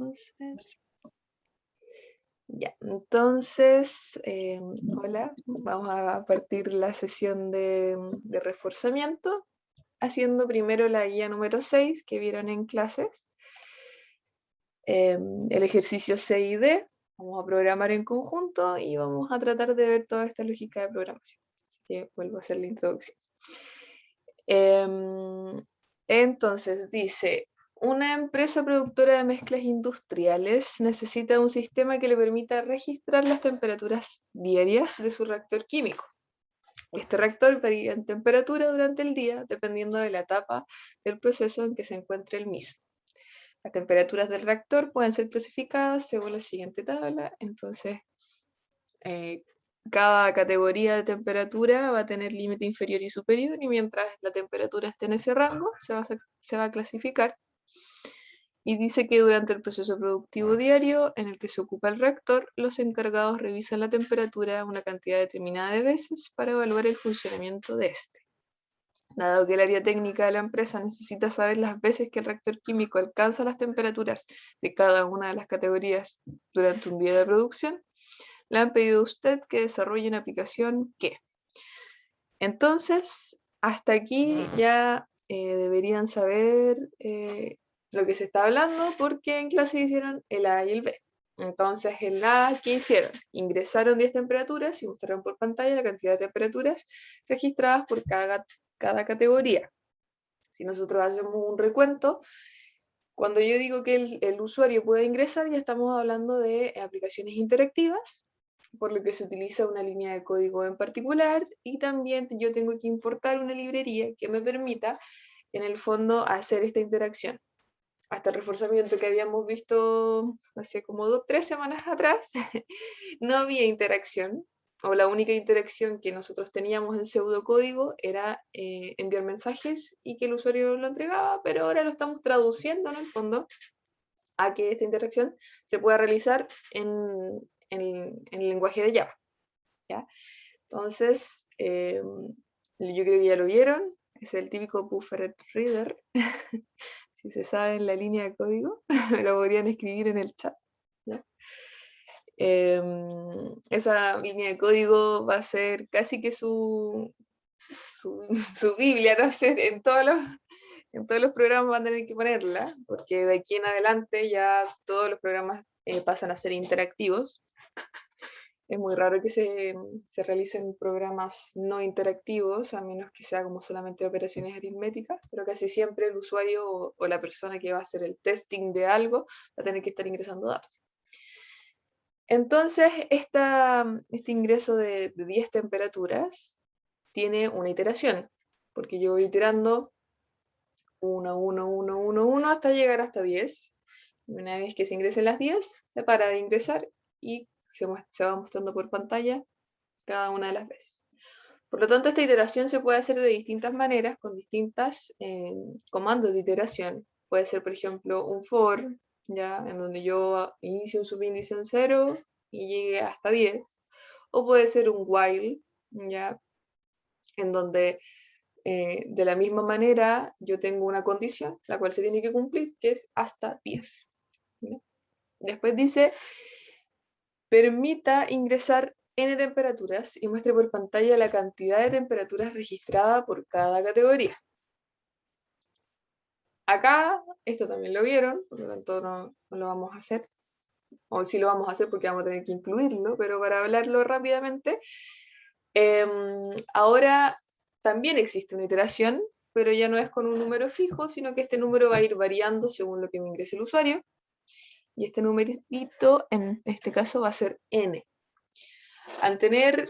Entonces, ya, entonces, hola, vamos a partir la sesión de reforzamiento, haciendo primero la guía número 6 que vieron en clases, el ejercicio C y D, vamos a programar en conjunto y vamos a tratar de ver toda esta lógica de programación. Así que vuelvo a hacer la introducción. Entonces dice, una empresa productora de mezclas industriales necesita un sistema que le permita registrar las temperaturas diarias de su reactor químico. Este reactor varía en temperatura durante el día dependiendo de la etapa del proceso en que se encuentre el mismo. Las temperaturas del reactor pueden ser clasificadas según la siguiente tabla. Entonces, cada categoría de temperatura va a tener límite inferior y superior, y mientras la temperatura esté en ese rango, se va a clasificar. Y dice que durante el proceso productivo diario en el que se ocupa el reactor, los encargados revisan la temperatura una cantidad determinada de veces para evaluar el funcionamiento de este. Dado que el área técnica de la empresa necesita saber las veces que el reactor químico alcanza las temperaturas de cada una de las categorías durante un día de producción, le han pedido a usted que desarrolle una aplicación que. Entonces, hasta aquí ya deberían saber lo que se está hablando, porque en clase hicieron el A y el B. Entonces, el A, ¿qué hicieron? Ingresaron 10 temperaturas y mostraron por pantalla la cantidad de temperaturas registradas por cada categoría. Si nosotros hacemos un recuento, cuando yo digo que el usuario puede ingresar, ya estamos hablando de aplicaciones interactivas, por lo que se utiliza una línea de código en particular, y también yo tengo que importar una librería que me permita, en el fondo, hacer esta interacción. Hasta el reforzamiento que habíamos visto hace como 3 semanas atrás, no había interacción, o la única interacción que nosotros teníamos en pseudocódigo era enviar mensajes y que el usuario lo entregaba, pero ahora lo estamos traduciendo en el fondo a que esta interacción se pueda realizar en el lenguaje de Java, ¿ya? Entonces, yo creo que ya lo vieron, es el típico buffer reader. Si se sabe en la línea de código, lo podrían escribir en el chat, ¿ya? Esa línea de código va a ser casi que su Biblia, no sé, en todos los programas van a tener que ponerla, porque de aquí en adelante ya todos los programas pasan a ser interactivos. Es muy raro que se realicen programas no interactivos, a menos que sea como solamente operaciones aritméticas, pero casi siempre el usuario o la persona que va a hacer el testing de algo va a tener que estar ingresando datos. Entonces, este ingreso de 10 temperaturas tiene una iteración, porque yo voy iterando 1, 1, 1, 1, 1 hasta llegar hasta 10. Una vez que se ingresen las 10, se para de ingresar y se va mostrando por pantalla cada una de las veces. Por lo tanto, esta iteración se puede hacer de distintas maneras, con distintos comandos de iteración. Puede ser, por ejemplo, un for, ¿ya? En donde yo inicie un subíndice en 0 y llegue hasta 10. O puede ser un while, ¿ya? En donde de la misma manera yo tengo una condición, la cual se tiene que cumplir, que es hasta 10. ¿Ya? Después dice, permita ingresar n temperaturas y muestre por pantalla la cantidad de temperaturas registrada por cada categoría. Acá, esto también lo vieron, por lo tanto no lo vamos a hacer, o sí lo vamos a hacer porque vamos a tener que incluirlo, pero para hablarlo rápidamente, ahora también existe una iteración, pero ya no es con un número fijo, sino que este número va a ir variando según lo que me ingrese el usuario, y este numerito en este caso va a ser n. Al tener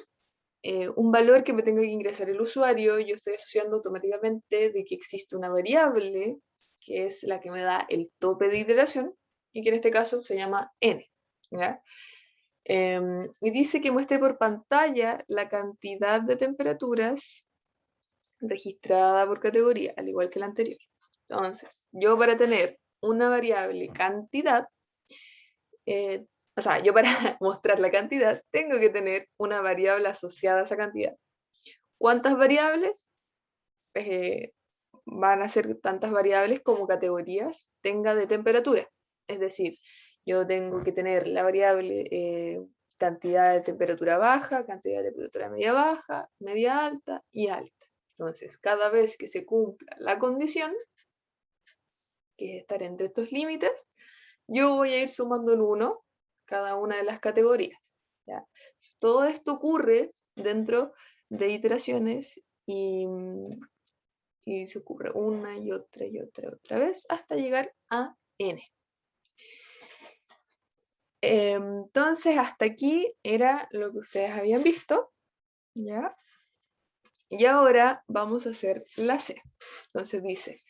un valor que me tenga que ingresar el usuario, yo estoy asociando automáticamente de que existe una variable que es la que me da el tope de iteración y que en este caso se llama n, ¿ya? Y dice que muestre por pantalla la cantidad de temperaturas registrada por categoría, al igual que la anterior. Entonces, yo para tener una variable cantidad, o sea, yo para mostrar la cantidad tengo que tener una variable asociada a esa cantidad. ¿Cuántas variables? Van a ser tantas variables como categorías tenga de temperatura. Es decir, yo tengo que tener la variable cantidad de temperatura baja, cantidad de temperatura media baja, media alta y alta. Entonces, cada vez que se cumpla la condición, que es estar entre estos límites, yo voy a ir sumando el 1 cada una de las categorías. ¿Ya? Todo esto ocurre dentro de iteraciones y se ocurre una y otra vez hasta llegar a n. Entonces, hasta aquí era lo que ustedes habían visto, ¿ya? Y ahora vamos a hacer la C. Entonces dice,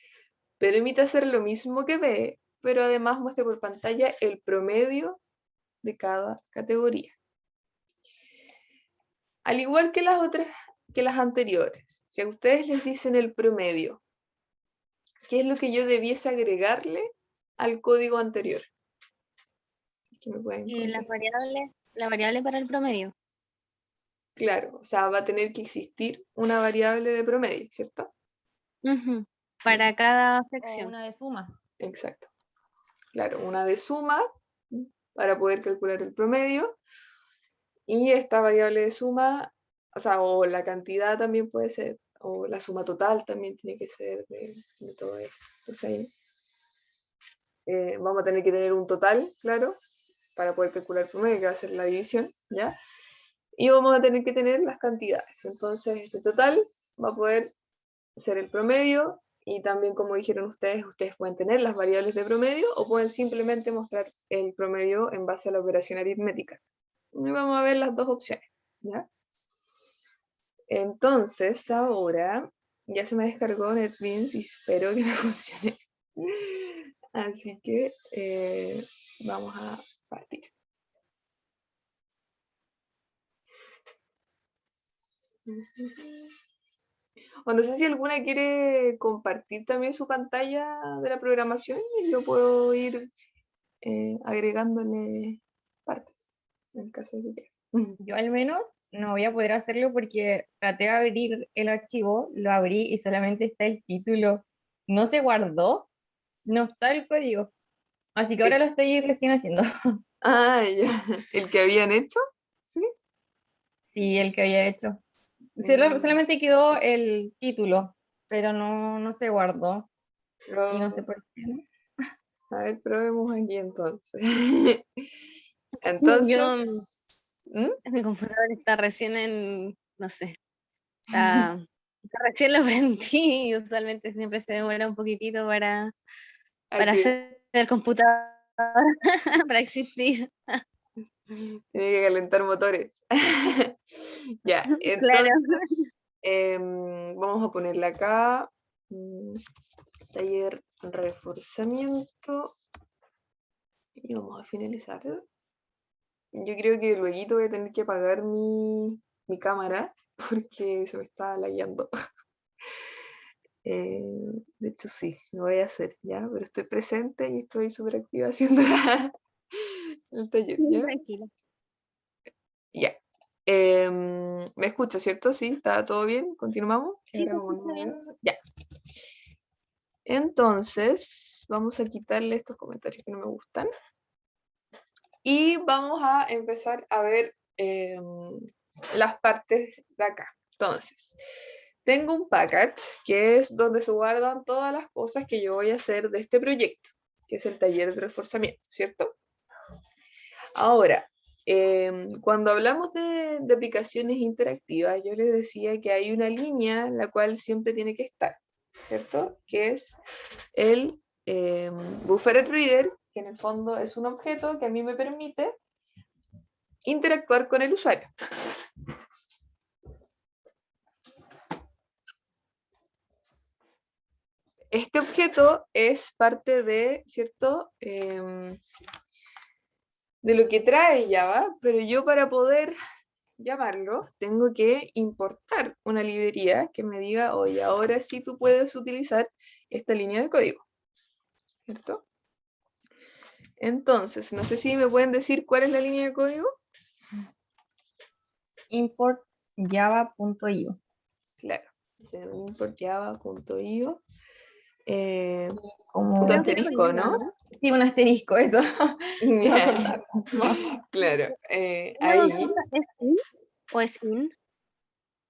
permite hacer lo mismo que B, pero además muestra por pantalla el promedio de cada categoría. Al igual que las otras, que las anteriores, si a ustedes les dicen el promedio, ¿qué es lo que yo debiese agregarle al código anterior? ¿Qué me pueden contestar? La variable para el promedio. Claro, o sea, va a tener que existir una variable de promedio, ¿cierto? Para cada O sección. una de suma. Exacto. Claro, una de suma para poder calcular el promedio. Y esta variable de suma, o sea, o la cantidad también puede ser, o la suma total también tiene que ser de todo esto. Entonces ahí vamos a tener que tener un total, claro, para poder calcular el promedio, que va a ser la división, ¿ya? Y vamos a tener que tener las cantidades. Entonces, este total va a poder ser el promedio y también, como dijeron ustedes pueden tener las variables de promedio o pueden simplemente mostrar el promedio en base a la operación aritmética. Y vamos a ver las dos opciones, ¿ya? Entonces, ahora ya se me descargó NetBeans y espero que me funcione. Así que vamos a partir. O no sé si alguna quiere compartir también su pantalla de la programación y yo puedo ir agregándole partes, en el caso de que quiera. Yo al menos no voy a poder hacerlo porque traté de abrir el archivo, lo abrí y solamente está el título. No se guardó, no está el código. Así que ahora lo estoy recién haciendo. Ah, ya. ¿El que habían hecho? ¿Sí? Sí, el que había hecho. Mm. Solamente quedó el título, pero no se guardó. Y no sé Oh, por qué, ¿no? a ver, probemos aquí entonces. Yo, Entonces, ¿mm? mi computador está recién no sé, está recién lo prendí y usualmente siempre se demora un poquitito para Aquí hacer el computador, para existir. tiene que calentar motores. Ya, Claro. entonces vamos a ponerle acá taller reforzamiento y vamos a finalizar. Yo creo que luego voy a tener que apagar mi cámara porque se me está lagueando. De hecho, sí, lo voy a hacer ya, pero estoy presente y estoy súper activa haciendo el taller, ¿ya? Tranquila. Ya. ¿Me escucha, cierto? Sí, ¿está todo bien? ¿Continuamos? Sí, Ahora pues, como está no bien. veo- Ya. Entonces, vamos a quitarle estos comentarios que no me gustan. Y vamos a empezar a ver las partes de acá. Entonces, tengo un package que es donde se guardan todas las cosas que yo voy a hacer de este proyecto, que es el taller de reforzamiento, ¿cierto? Ahora, cuando hablamos de aplicaciones interactivas, yo les decía que hay una línea en la cual siempre tiene que estar, ¿cierto? Que es el Buffered Reader, que en el fondo es un objeto que a mí me permite interactuar con el usuario. Este objeto es parte de, ¿cierto? De lo que trae Java, pero yo para poder llamarlo tengo que importar una librería que me diga, oye, ahora sí tú puedes utilizar esta línea de código, ¿cierto? Entonces, no sé si me pueden decir cuál es la línea de código. Import java.io. Claro, import java.io. Como Punto Creo que lo asterisco, leí, ¿o ¿no? no? Sí, un asterisco, eso. No acordaba. Claro, Una ahí, consulta, ¿es in o es in?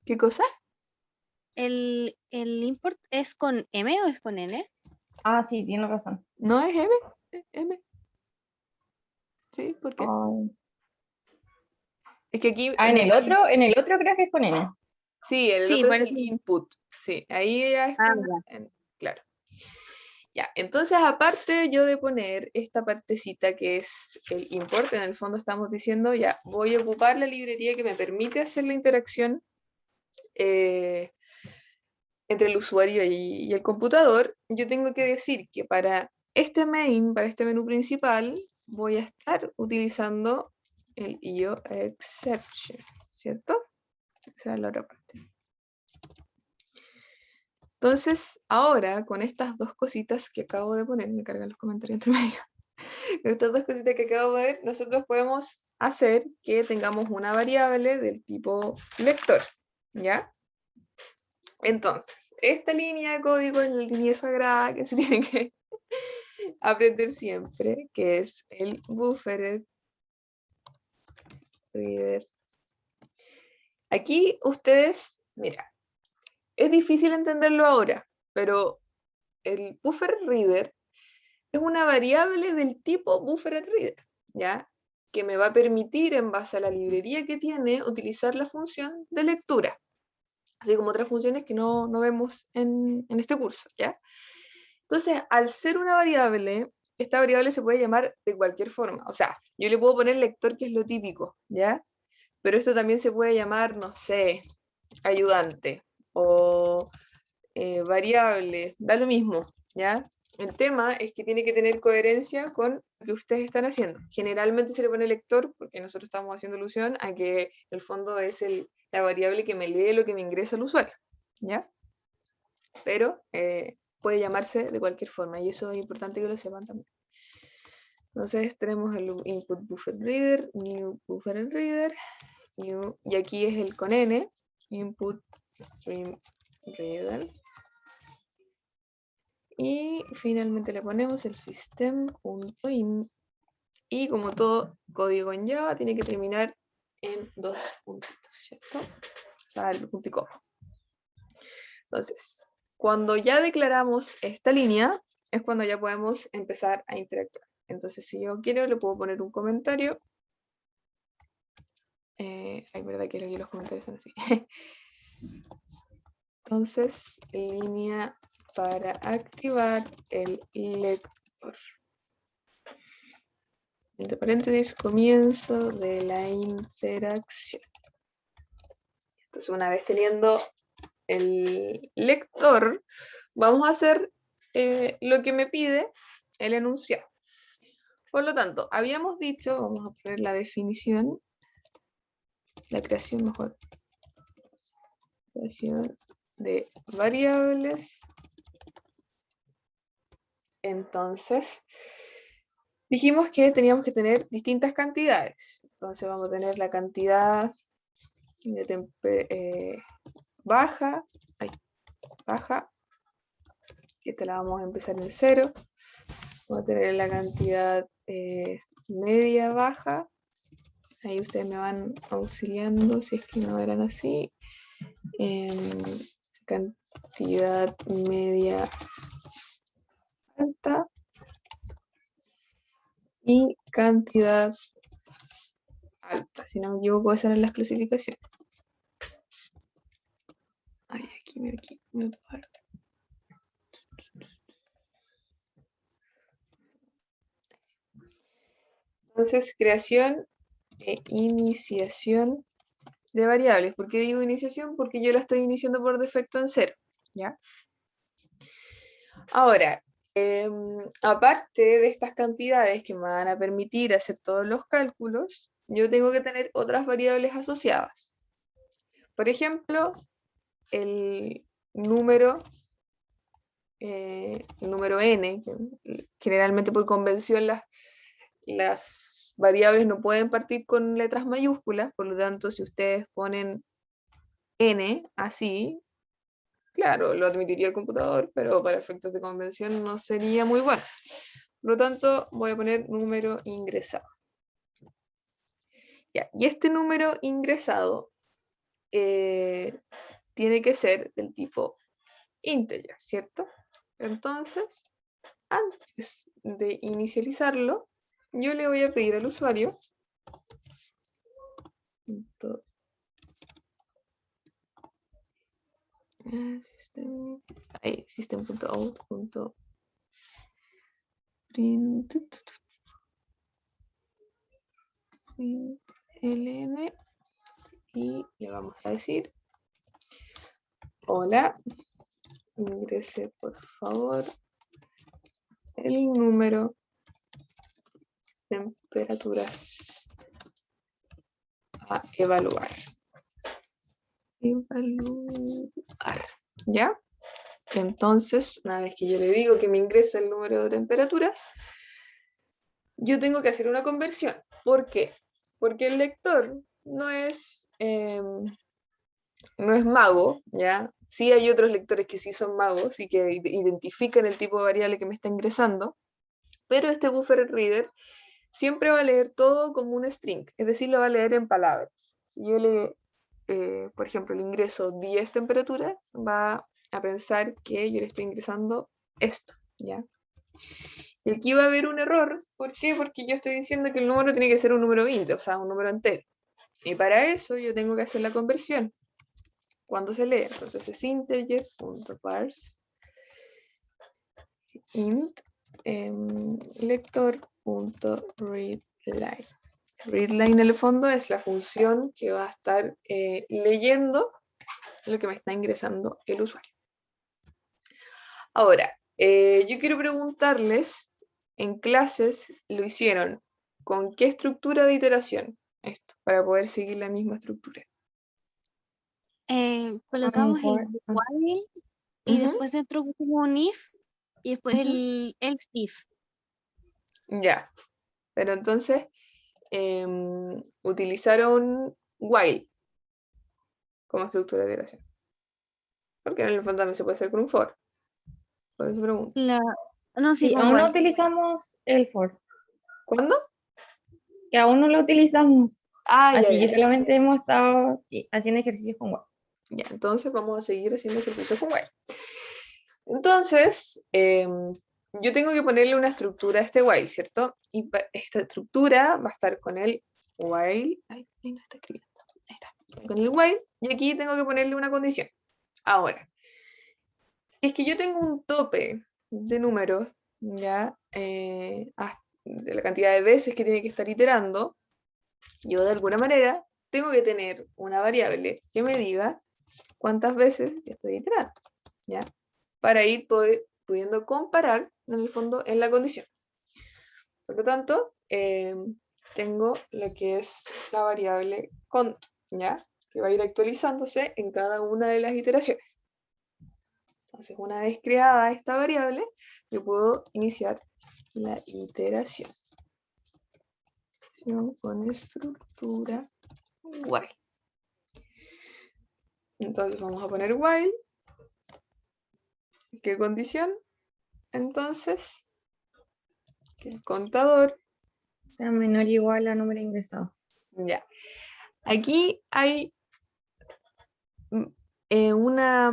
¿qué cosa? ¿El import es con M o es con N? Ah, sí, tienes razón. ¿No es M? ¿M? ¿Sí? ¿Por qué? Ay. Es que aquí, Ah, en el otro creo que es con N. sí, el Sí, otro es por eso. el input, sí, ahí ya es Ah, con, ya. claro. Ya, entonces aparte yo de poner esta partecita que es el import, en el fondo estamos diciendo, ya, voy a ocupar la librería que me permite hacer la interacción eh, entre el usuario y el computador. Yo tengo que decir que para este main, para este menú principal, voy a estar utilizando el IOException, ¿cierto? Esa es la otra parte. Entonces, ahora con estas dos cositas que acabo de poner, me cargan los comentarios entre medio. Con estas dos cositas que acabo de ver, nosotros podemos hacer que tengamos una variable del tipo lector, ¿ya? Entonces, esta línea de código es la línea sagrada que se tiene que aprender siempre, que es el buffer reader. Aquí ustedes, mira, es difícil entenderlo ahora, pero el buffer reader es una variable del tipo buffer reader, ¿ya? Que me va a permitir, en base a la librería que tiene, utilizar la función de lectura, así como otras funciones que no vemos en este curso, ¿ya? Entonces, al ser una variable, esta variable se puede llamar de cualquier forma. O sea, yo le puedo poner lector, que es lo típico, ¿ya? Pero esto también se puede llamar, no sé, ayudante o variable, da lo mismo, ¿ya? El tema es que tiene que tener coherencia con lo que ustedes están haciendo. Generalmente se le pone lector porque nosotros estamos haciendo alusión a que en el fondo es la variable que me lee lo que me ingresa el usuario, ¿ya? Pero puede llamarse de cualquier forma y eso es importante que lo sepan también. Entonces tenemos el input buffer reader, new buffer reader, new, y aquí es el con n, input stream reader. Y finalmente le ponemos el system.in. Y como todo código en Java, tiene que terminar en dos puntitos, ¿cierto? O sea, el punto y coma. Entonces, cuando ya declaramos esta línea, es cuando ya podemos empezar a interactuar. Entonces, si yo quiero, le puedo poner un comentario. Ay, verdad, quiero que los comentarios son así. Entonces, línea para activar el lector. Entre paréntesis, comienzo de la interacción. Entonces, una vez teniendo el lector, vamos a hacer lo que me pide el enunciado. Por lo tanto, habíamos dicho, vamos a poner la definición, la creación mejor, creación de variables. Entonces, dijimos que teníamos que tener distintas cantidades. Entonces vamos a tener la cantidad de baja, que esta la vamos a empezar en 0. Vamos a tener la cantidad media baja. Ahí ustedes me van auxiliando si es que no eran así. Cantidad media alta. Y cantidad alta. Si no me equivoco, esas eran las clasificaciones. Ay, aquí me paro. Entonces, creación e iniciación de variables. ¿Por qué digo iniciación? Porque yo la estoy iniciando por defecto en 0, ¿ya? Ahora, aparte de estas cantidades que me van a permitir hacer todos los cálculos, yo tengo que tener otras variables asociadas. Por ejemplo, el número n, que generalmente por convención las variables no pueden partir con letras mayúsculas, por lo tanto, si ustedes ponen n así, claro, lo admitiría el computador, pero para efectos de convención no sería muy bueno. Por lo tanto, voy a poner número ingresado. Ya, y este número ingresado tiene que ser del tipo integer, ¿cierto? Entonces, antes de inicializarlo, yo le voy a pedir al usuario system.out.print ln y le vamos a decir: hola, ingrese por favor el número de temperaturas a evaluar. ¿Ya? Entonces, una vez que yo le digo que me ingresa el número de temperaturas, yo tengo que hacer una conversión. ¿Por qué? Porque el lector no es mago, ¿ya? Sí hay otros lectores que sí son magos y que identifican el tipo de variable que me está ingresando, pero este buffer reader siempre va a leer todo como un string, es decir, lo va a leer en palabras. Si yo le, por ejemplo, le ingreso 10 temperaturas, va a pensar que yo le estoy ingresando esto, ¿ya? Y aquí va a haber un error. ¿Por qué? Porque yo estoy diciendo que el número tiene que ser un número int, o sea, un número entero. Y para eso yo tengo que hacer la conversión. Cuando se lee, entonces es integer.parse int lector.readline. Readline en el fondo es la función que va a estar leyendo lo que me está ingresando el usuario. Ahora, yo quiero preguntarles, en clases lo hicieron con qué estructura de iteración esto, para poder seguir la misma estructura. Colocamos el for. while y después dentro pusimos un if y después el else if. Ya, pero entonces utilizaron while como estructura de iteración. Porque en el fondo también se puede hacer con un for. Por eso pregunto. No, sí, Sí, con aún no while. utilizamos el for, ¿Cuándo? que aún no lo utilizamos. Ah, ya, Así que ya. solamente hemos estado haciendo ejercicios con web. Ya, entonces vamos a seguir haciendo ejercicio con while. Entonces, yo tengo que ponerle una estructura a este while, ¿cierto? Y esta estructura va a estar con el while. Ay, no está escribiendo. Ahí está. Con el while. Y aquí tengo que ponerle una condición. Ahora, si es que yo tengo un tope de números, ya, de la cantidad de veces que tiene que estar iterando, yo de alguna manera tengo que tener una variable que me diga cuántas veces estoy iterando, ¿ya? Para ir pudiendo comparar, en el fondo, en la condición. Por lo tanto, tengo lo que es la variable cont, ¿ya? Que va a ir actualizándose en cada una de las iteraciones. Entonces, una vez creada esta variable, yo puedo iniciar la iteración con estructura while. Entonces vamos a poner while. ¿Qué condición? Entonces, que el contador sea menor o igual a número ingresado. ya. Aquí hay una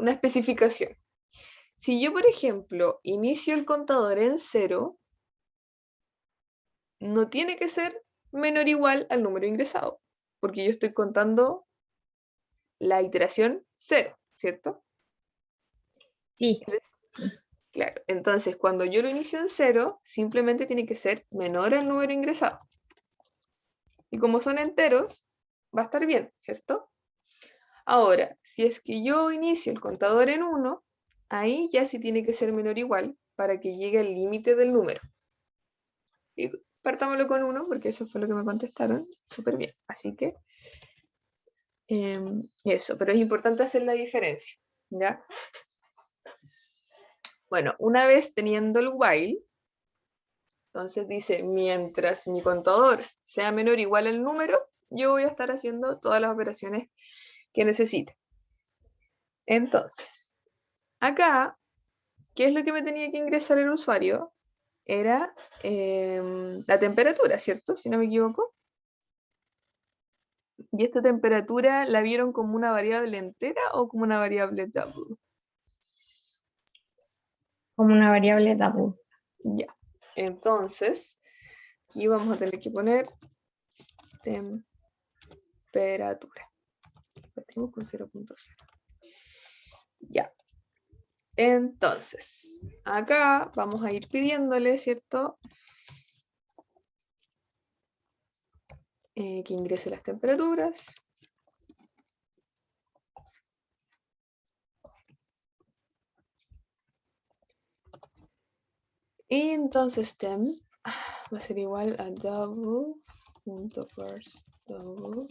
especificación. Si yo, por ejemplo, inicio el contador en 0, no tiene que ser menor o igual al número ingresado, porque yo estoy contando la iteración 0, ¿cierto? Sí. Claro, entonces cuando yo lo inicio en 0, simplemente tiene que ser menor al número ingresado. Y como son enteros, va a estar bien, ¿cierto? Ahora, si es que yo inicio el contador en 1, ahí ya sí tiene que ser menor o igual para que llegue al límite del número. Y partámoslo con 1 porque eso fue lo que me contestaron. Súper bien. Así que eso, pero es importante hacer la diferencia, ¿ya? Bueno, una vez teniendo el while, entonces dice, mientras mi contador sea menor o igual al número, yo voy a estar haciendo todas las operaciones que necesite. Entonces, acá ¿qué es lo que me tenía que ingresar el usuario? Era la temperatura, ¿cierto? Si no me equivoco. ¿Y esta temperatura la vieron como una variable entera o como una variable double? Como una variable double. Ya. Entonces, aquí vamos a tener que poner temperatura. Partimos con 0.0. Ya. Entonces, acá vamos a ir pidiéndole, ¿cierto? Que ingrese las temperaturas. Y entonces temp va a ser igual a double.first double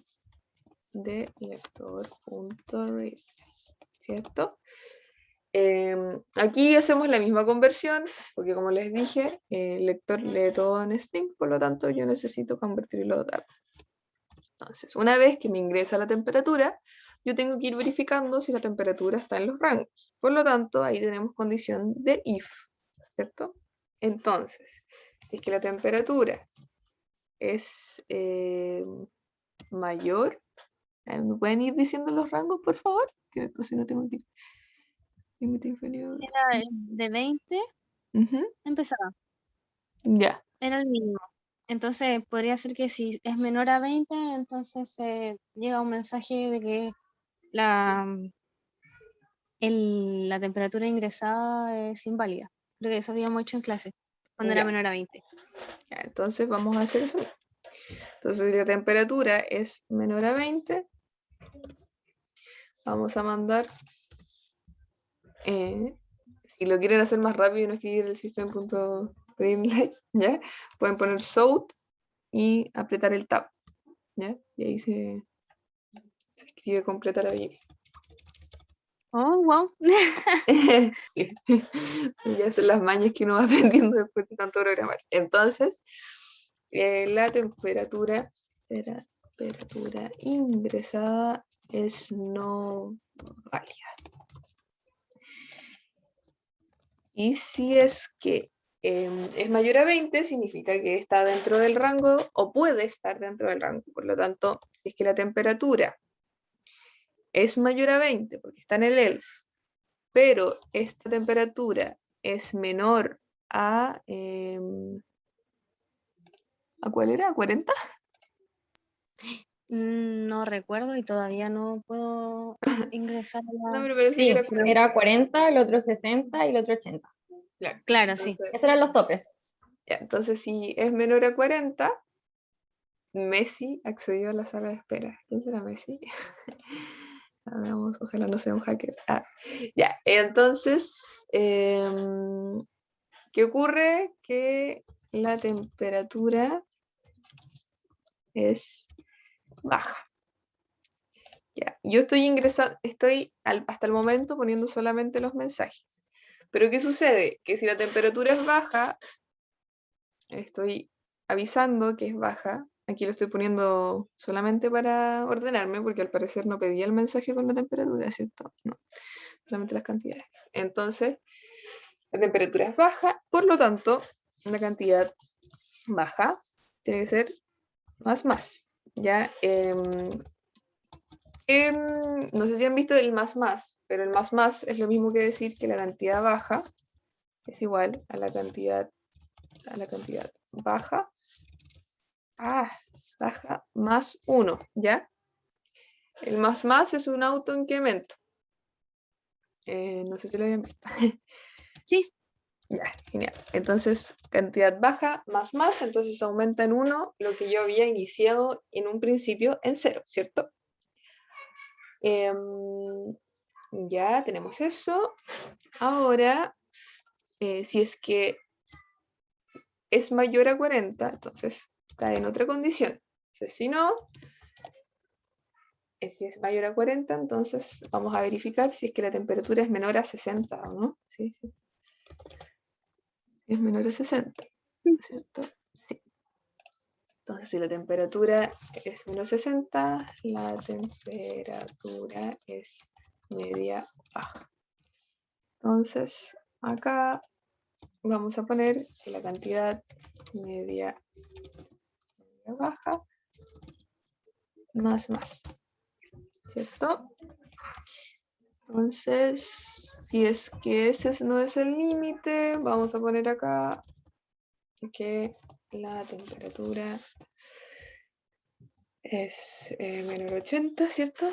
de lector.read, ¿cierto? Aquí hacemos la misma conversión, porque como les dije, el lector lee todo en string, por lo tanto yo necesito convertirlo a double. Entonces, una vez que me ingresa la temperatura, yo tengo que ir verificando si la temperatura está en los rangos. Por lo tanto, ahí tenemos condición de if, ¿cierto? Entonces, si es que la temperatura es mayor, ¿me pueden ir diciendo los rangos, por favor? Que si no tengo que límite inferior. Era el de 20, empezaba, Ya, era el mínimo. Entonces podría ser que si es menor a 20, entonces llega un mensaje de que la, la temperatura ingresada es inválida. Creo que eso habíamos hecho en clase, cuando era ya. menor a 20. Ya, entonces vamos a hacer eso. Entonces, si la temperatura es menor a 20, vamos a mandar, si lo quieren hacer más rápido y no escribir el system.println, ¿ya? Pueden poner south y apretar el tab, ¿ya? Y ahí se escribe completa la línea. Oh, wow. Sí. Ya son las mañas que uno va aprendiendo después de tanto programar. Entonces, la temperatura ingresada es no válida. Y si es que es mayor a 20, significa que está dentro del rango o puede estar dentro del rango. Por lo tanto, si es que la temperatura es mayor a 20, porque está en el else, pero esta temperatura es menor a... ¿a cuál era? ¿A 40? No recuerdo y todavía no puedo ingresar a No, la... pero parece que era Sí, 40. era 40, el otro 60 y el otro 80. Claro. Claro, sí. Entonces, Esos eran los topes. ya, entonces, si es menor a 40, Messi accedió a la sala de espera. ¿Quién será Messi? Veamos, ojalá no sea un hacker. Ya, entonces, ¿qué ocurre? Que la temperatura es baja. Ya, yo estoy ingresando, hasta el momento poniendo solamente los mensajes. Pero ¿qué sucede? Que si la temperatura es baja, estoy avisando que es baja. Aquí lo estoy poniendo solamente para ordenarme, porque al parecer no pedía el mensaje con la temperatura, ¿cierto? No, solamente las cantidades. Entonces, la temperatura es baja, por lo tanto, la cantidad baja tiene que ser más. ¿Ya? No sé si han visto el más, pero el más es lo mismo que decir que la cantidad baja es igual a la cantidad baja, baja más 1, ¿ya? El más es un autoincremento. No sé si lo habían visto. Sí. Ya, genial. Entonces, cantidad baja más, entonces aumenta en 1 lo que yo había iniciado en un principio en 0, ¿cierto? Ya tenemos eso. Ahora, si es que es mayor a 40, entonces cae en otra condición. Entonces, si no, si es mayor a 40, entonces vamos a verificar si es que la temperatura es menor a 60 o no. Sí. Si es menor a 60, ¿cierto? Sí. Entonces, si la temperatura es menor a 60, la temperatura es media baja. Entonces, acá vamos a poner que la cantidad media baja más, ¿cierto? Entonces, si es que ese no es el límite, vamos a poner acá que la temperatura es menor a 80, ¿cierto?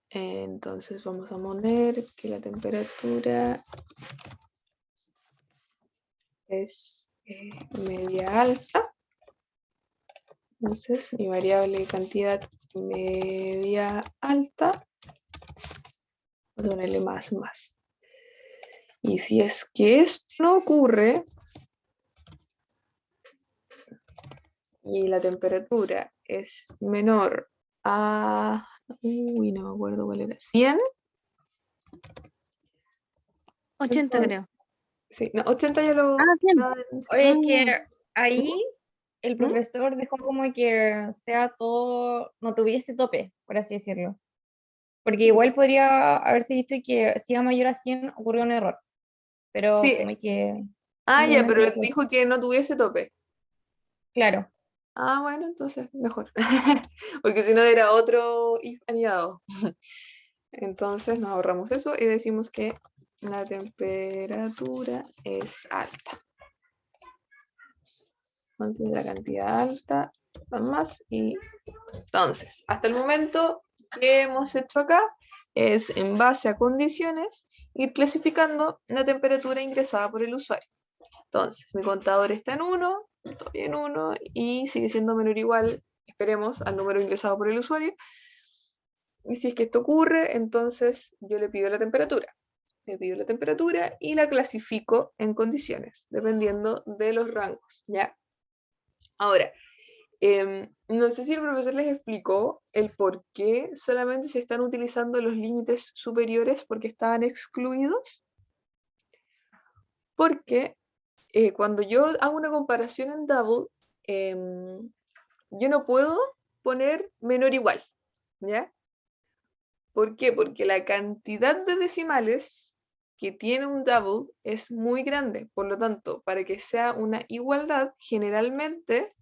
Entonces vamos a poner que la temperatura es media alta. Entonces mi variable cantidad media alta, voy a ponerle más. Y si es que esto no ocurre y la temperatura es menor a, uy, no me acuerdo cuál era, 100, 80 entonces, creo. sí, no, 80 ya lo... Ah, 100. Oye, es Ah, que ahí el ¿Mm? profesor dejó como que sea todo, no tuviese tope, por así decirlo. Porque igual podría haberse dicho que si era mayor a 100 ocurrió un error, pero Sí, como que ya, simplemente pero lo él puso. dijo que no tuviese tope. Claro, Ah, bueno, entonces mejor. Porque si no era otro if aniado. Entonces nos ahorramos eso y decimos que la temperatura es alta. Entonces la cantidad alta más y entonces, hasta el momento que hemos hecho acá es en base a condiciones ir clasificando la temperatura ingresada por el usuario. Entonces, mi contador está en 1, estoy en 1 y sigue siendo menor o igual, esperemos, al número ingresado por el usuario. Y si es que esto ocurre, entonces yo le pido la temperatura. Le pido la temperatura y la clasifico en condiciones, dependiendo de los rangos, ¿ya? Ahora, no sé si el profesor les explicó el por qué solamente se están utilizando los límites superiores porque estaban excluidos. Porque cuando yo hago una comparación en Double, yo no puedo poner menor o igual, ¿ya? ¿Por qué? Porque la cantidad de decimales que tiene un double es muy grande. Por lo tanto, para que sea una igualdad, generalmente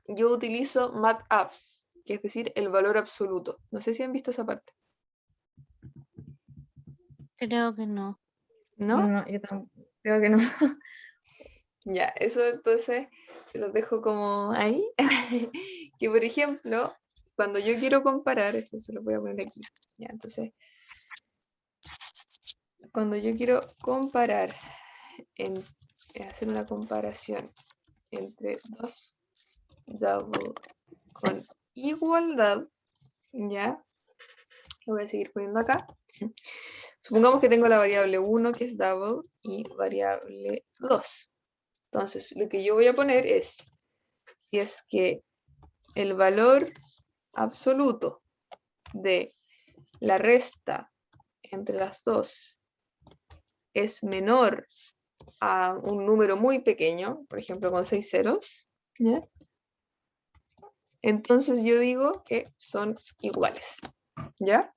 yo utilizo MATABS, que es decir, el valor absoluto. No sé si han visto esa parte, creo que no. ¿no? no, yo tampoco, creo que no. Ya, eso entonces se los dejo como ahí. Que por ejemplo, cuando yo quiero comparar, esto se lo voy a poner aquí. Ya, entonces, cuando yo quiero comparar, hacer una comparación entre dos double con igualdad, ya, lo voy a seguir poniendo acá. Supongamos que tengo la variable 1 que es double y variable 2. Entonces, lo que yo voy a poner es, si es que el valor absoluto de la resta entre las dos es menor a un número muy pequeño, por ejemplo con 6 ceros, ¿ya? Entonces yo digo que son iguales, ¿ya?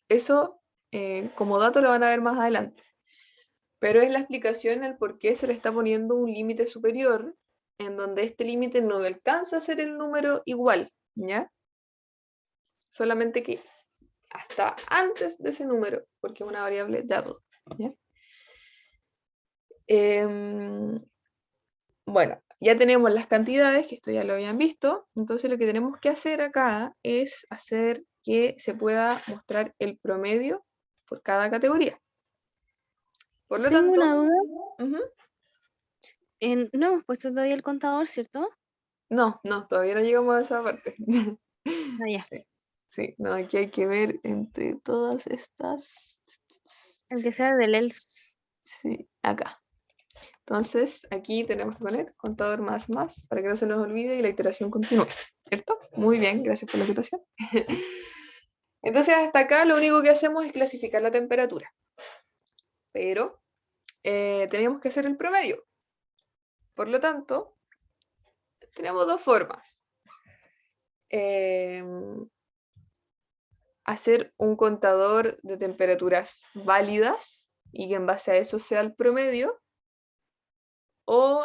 Eso como dato lo van a ver más adelante, pero es la explicación el por qué se le está poniendo un límite superior en donde este límite no alcanza a ser el número igual, ¿ya? Solamente que hasta antes de ese número, porque es una variable double, ¿ya? Bueno, ya tenemos las cantidades, que esto ya lo habían visto, entonces lo que tenemos que hacer acá es hacer que se pueda mostrar el promedio por cada categoría. Por lo Tengo tanto, una duda. ujú, No hemos puesto todavía el contador, ¿cierto? no, todavía no llegamos a esa parte. Ah, ya. Sí, sí, no, aquí hay que ver entre todas estas. El que sea del ELS. Sí, acá. Entonces, aquí tenemos que poner contador más para que no se nos olvide y la iteración continúe, ¿cierto? Muy bien, gracias por la acotación. Entonces, hasta acá lo único que hacemos es clasificar la temperatura. Pero tenemos que hacer el promedio. Por lo tanto, tenemos dos formas. hacer un contador de temperaturas válidas y que en base a eso sea el promedio, o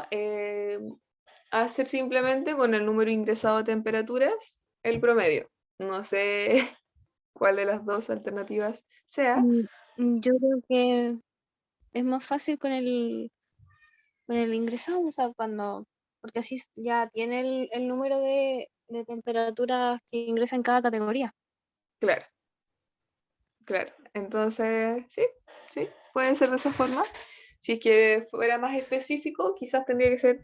hacer simplemente con el número ingresado de temperaturas el promedio. No sé cuál de las dos alternativas sea. Yo creo que es más fácil con el ingresado, o sea, porque así ya tiene el número de temperaturas que ingresa en cada categoría. Claro, claro. Entonces, sí, puede ser de esa forma. Si es que fuera más específico, quizás tendría que ser,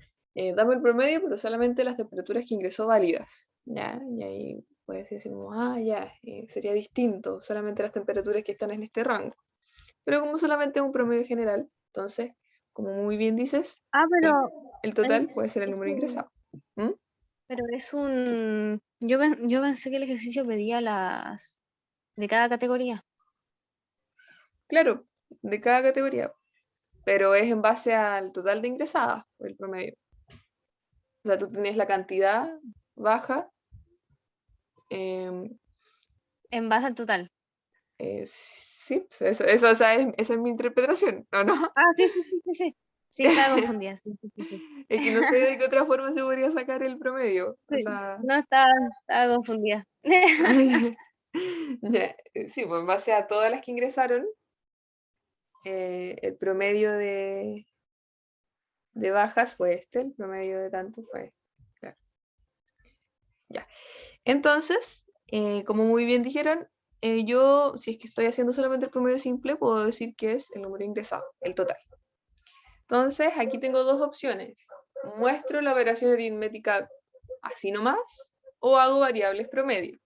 dame el promedio, pero solamente las temperaturas que ingresó válidas, ¿ya? Y ahí puedes decir como, ya, sería distinto, solamente las temperaturas que están en este rango. Pero como solamente es un promedio general, entonces, como muy bien dices, Ah, el, pero el total puede es, ser el es número un, ingresado. ¿Mm? pero es un, yo pensé que el ejercicio pedía las de cada categoría. Claro, de cada categoría, pero es en base al total de ingresadas, el promedio. O sea, tú tienes la cantidad baja. em, En base al total. Sí, eso, o sea, esa es mi interpretación, ¿o no? Ah, sí, sí, sí, sí, sí. Sí, estaba confundida. Sí, sí, sí, sí. Es que no sé de qué otra forma se podría sacar el promedio. O Sí, sea, no estaba confundida. ya, sí, pues en base a todas las que ingresaron, el promedio de bajas fue este, el promedio de tanto fue este. Claro. Ya. Entonces, como muy bien dijeron, yo, si es que estoy haciendo solamente el promedio simple, puedo decir que es el número ingresado, el total. Entonces, aquí tengo dos opciones. Muestro la operación aritmética así nomás o hago variables promedio.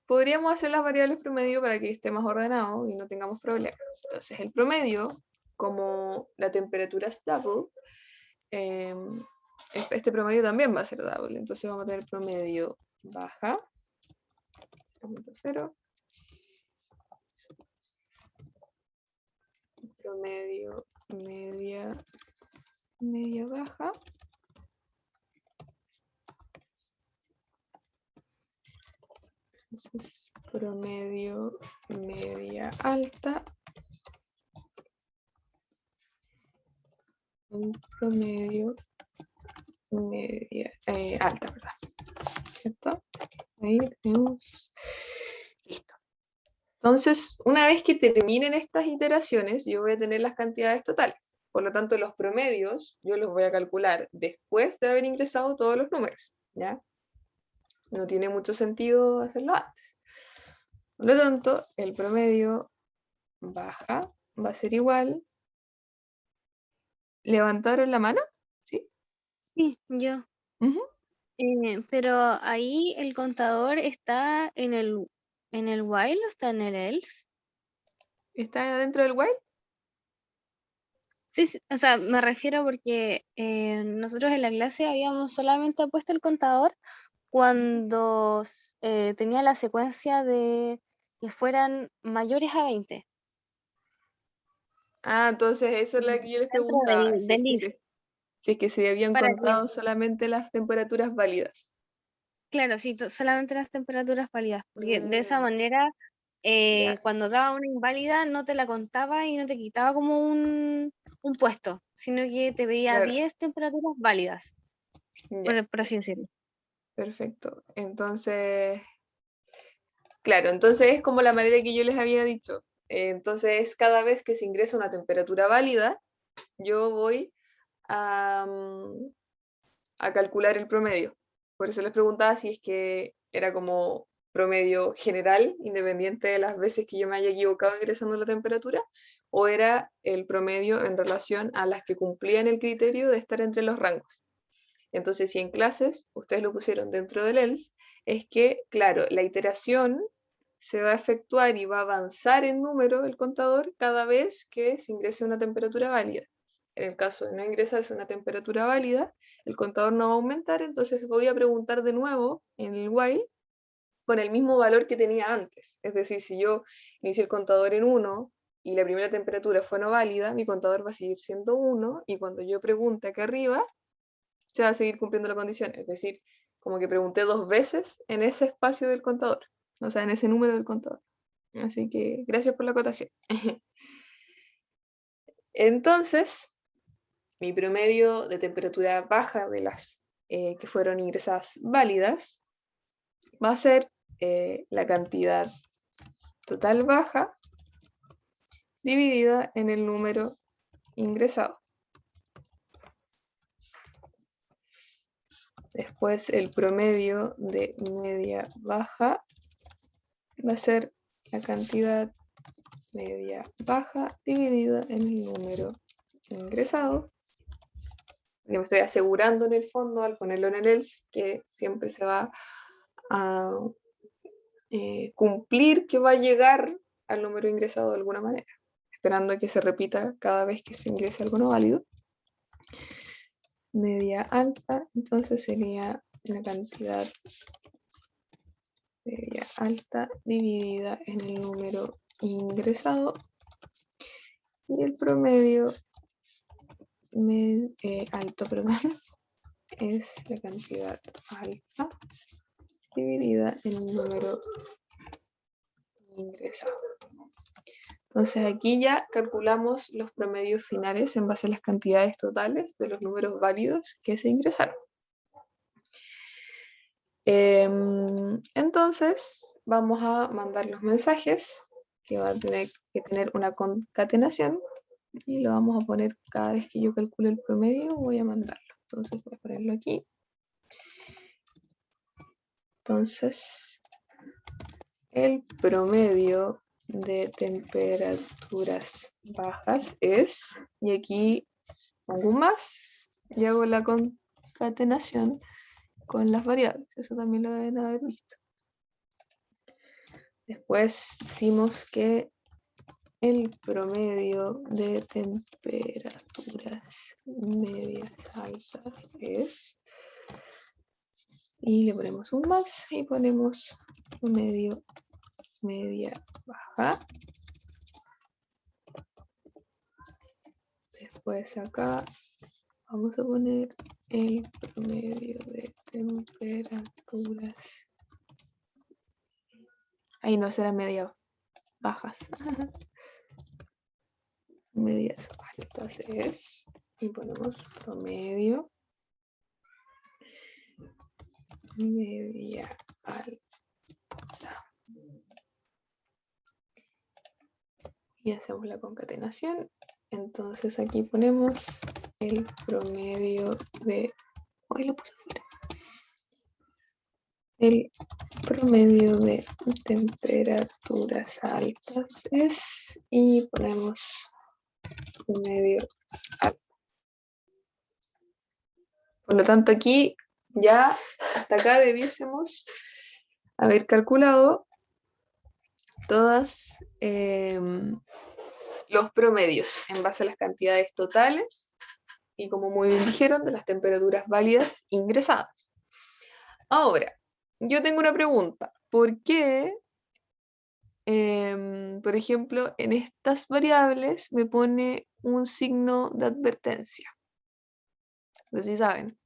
Podríamos hacer las variables promedio para que esté más ordenado y no tengamos problemas. Entonces, el promedio, como la temperatura es double, este promedio también va a ser double. Entonces, vamos a tener promedio baja, 0.0, promedio media baja, entonces promedio media alta, un promedio media alta, ¿verdad? ¿Cierto? Ahí tenemos. Listo. Entonces, una vez que terminen estas iteraciones, yo voy a tener las cantidades totales. Por lo tanto, los promedios yo los voy a calcular después de haber ingresado todos los números, ¿ya? No tiene mucho sentido hacerlo antes. Por lo tanto, el promedio baja va a ser igual. ¿Levantaron la mano? ¿Sí? Sí, yo. Ujú. Pero ahí el contador está en el while o está en el else. ¿Está dentro del while? Sí, sí, o sea, me refiero porque nosotros en la clase habíamos solamente puesto el contador cuando tenía la secuencia de que fueran mayores a 20 Entonces eso es lo que yo les dentro preguntaba, si del es que if, se habían para que, contado solamente las temperaturas válidas. claro, sí, solamente las temperaturas válidas, porque de esa Mm, manera, ya, cuando daba una inválida, no te la contaba y no te quitaba como un puesto, sino que te veía claro, 10 temperaturas válidas, ya, por así decirlo. perfecto. Entonces, claro, entonces es como la manera que yo les había dicho. Entonces, cada vez que se ingresa una temperatura válida, yo voy a calcular el promedio. Por eso les preguntaba si es que era como promedio general, independiente de las veces que yo me haya equivocado ingresando la temperatura, o era el promedio en relación a las que cumplían el criterio de estar entre los rangos. Entonces, si en clases ustedes lo pusieron dentro del ELS, es que, claro, la iteración se va a efectuar y va a avanzar en número el contador cada vez que se ingrese una temperatura válida. En el caso de no ingresarse una temperatura válida, el contador no va a aumentar, entonces voy a preguntar de nuevo en el while con el mismo valor que tenía antes. Es decir, si yo inicié el contador en 1 y la primera temperatura fue no válida, mi contador va a seguir siendo 1 y cuando yo pregunte acá arriba, se va a seguir cumpliendo la condición. Es decir, como que pregunté 2 veces en ese espacio del contador, o sea, en ese número del contador. Así que gracias por la acotación. Entonces, mi promedio de temperatura baja de las que fueron ingresadas válidas va a ser la cantidad total baja dividida en el número ingresado. Después el promedio de media baja va a ser la cantidad media baja dividida en el número ingresado. Porque me estoy asegurando en el fondo al ponerlo en el else que siempre se va a cumplir, que va a llegar al número ingresado de alguna manera, esperando a que se repita cada vez que se ingrese algo no válido. Media alta, entonces sería la cantidad media alta dividida en el número ingresado, y el promedio alto, perdón, es la cantidad alta dividida en el número ingresado. Entonces aquí ya calculamos los promedios finales en base a las cantidades totales de los números válidos que se ingresaron. Entonces vamos a mandar los mensajes que van a tener que tener una concatenación, y lo vamos a poner cada vez que yo calcule el promedio, voy a mandarlo. Entonces voy a ponerlo aquí. Entonces el promedio de temperaturas bajas es, y aquí pongo un más y hago la concatenación con las variables. Eso también lo deben haber visto. Después decimos que el promedio de temperaturas medias altas es, y le ponemos un más y ponemos promedio media baja. Después acá vamos a poner el promedio de temperaturas. Ahí no será media bajas. Medias altas es, y ponemos promedio media alta. Y hacemos la concatenación. Entonces aquí ponemos el promedio de... Hoy lo puse afuera. El promedio de temperaturas altas es, y ponemos promedio alto. Por lo tanto, aquí ya hasta acá debiésemos haber calculado todas los promedios en base a las cantidades totales y, como muy bien dijeron, de las temperaturas válidas ingresadas. Ahora, yo tengo una pregunta. ¿Por qué, por ejemplo, en estas variables me pone un signo de advertencia? No sé si saben.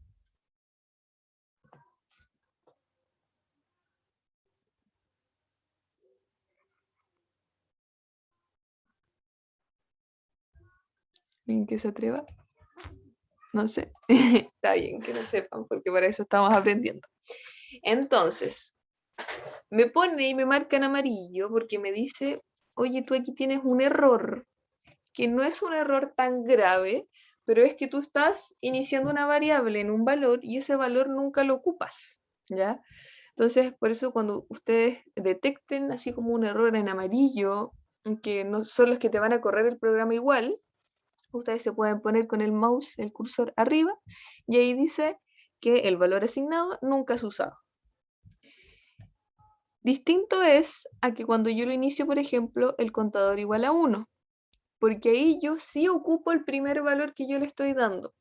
¿Alguien que se atreva? No sé. Está bien que no sepan, porque para eso estamos aprendiendo. Entonces, me pone y me marca en amarillo porque me dice, oye, tú aquí tienes un error, que no es un error tan grave, pero es que tú estás iniciando una variable en un valor y ese valor nunca lo ocupas, ¿ya? Entonces, por eso cuando ustedes detecten así como un error en amarillo, que no son los que te van a correr el programa igual, ustedes se pueden poner con el mouse, el cursor arriba, y ahí dice que el valor asignado nunca es usado. Distinto es a que cuando yo lo inicio, por ejemplo, el contador igual a 1, porque ahí yo sí ocupo el primer valor que yo le estoy dando.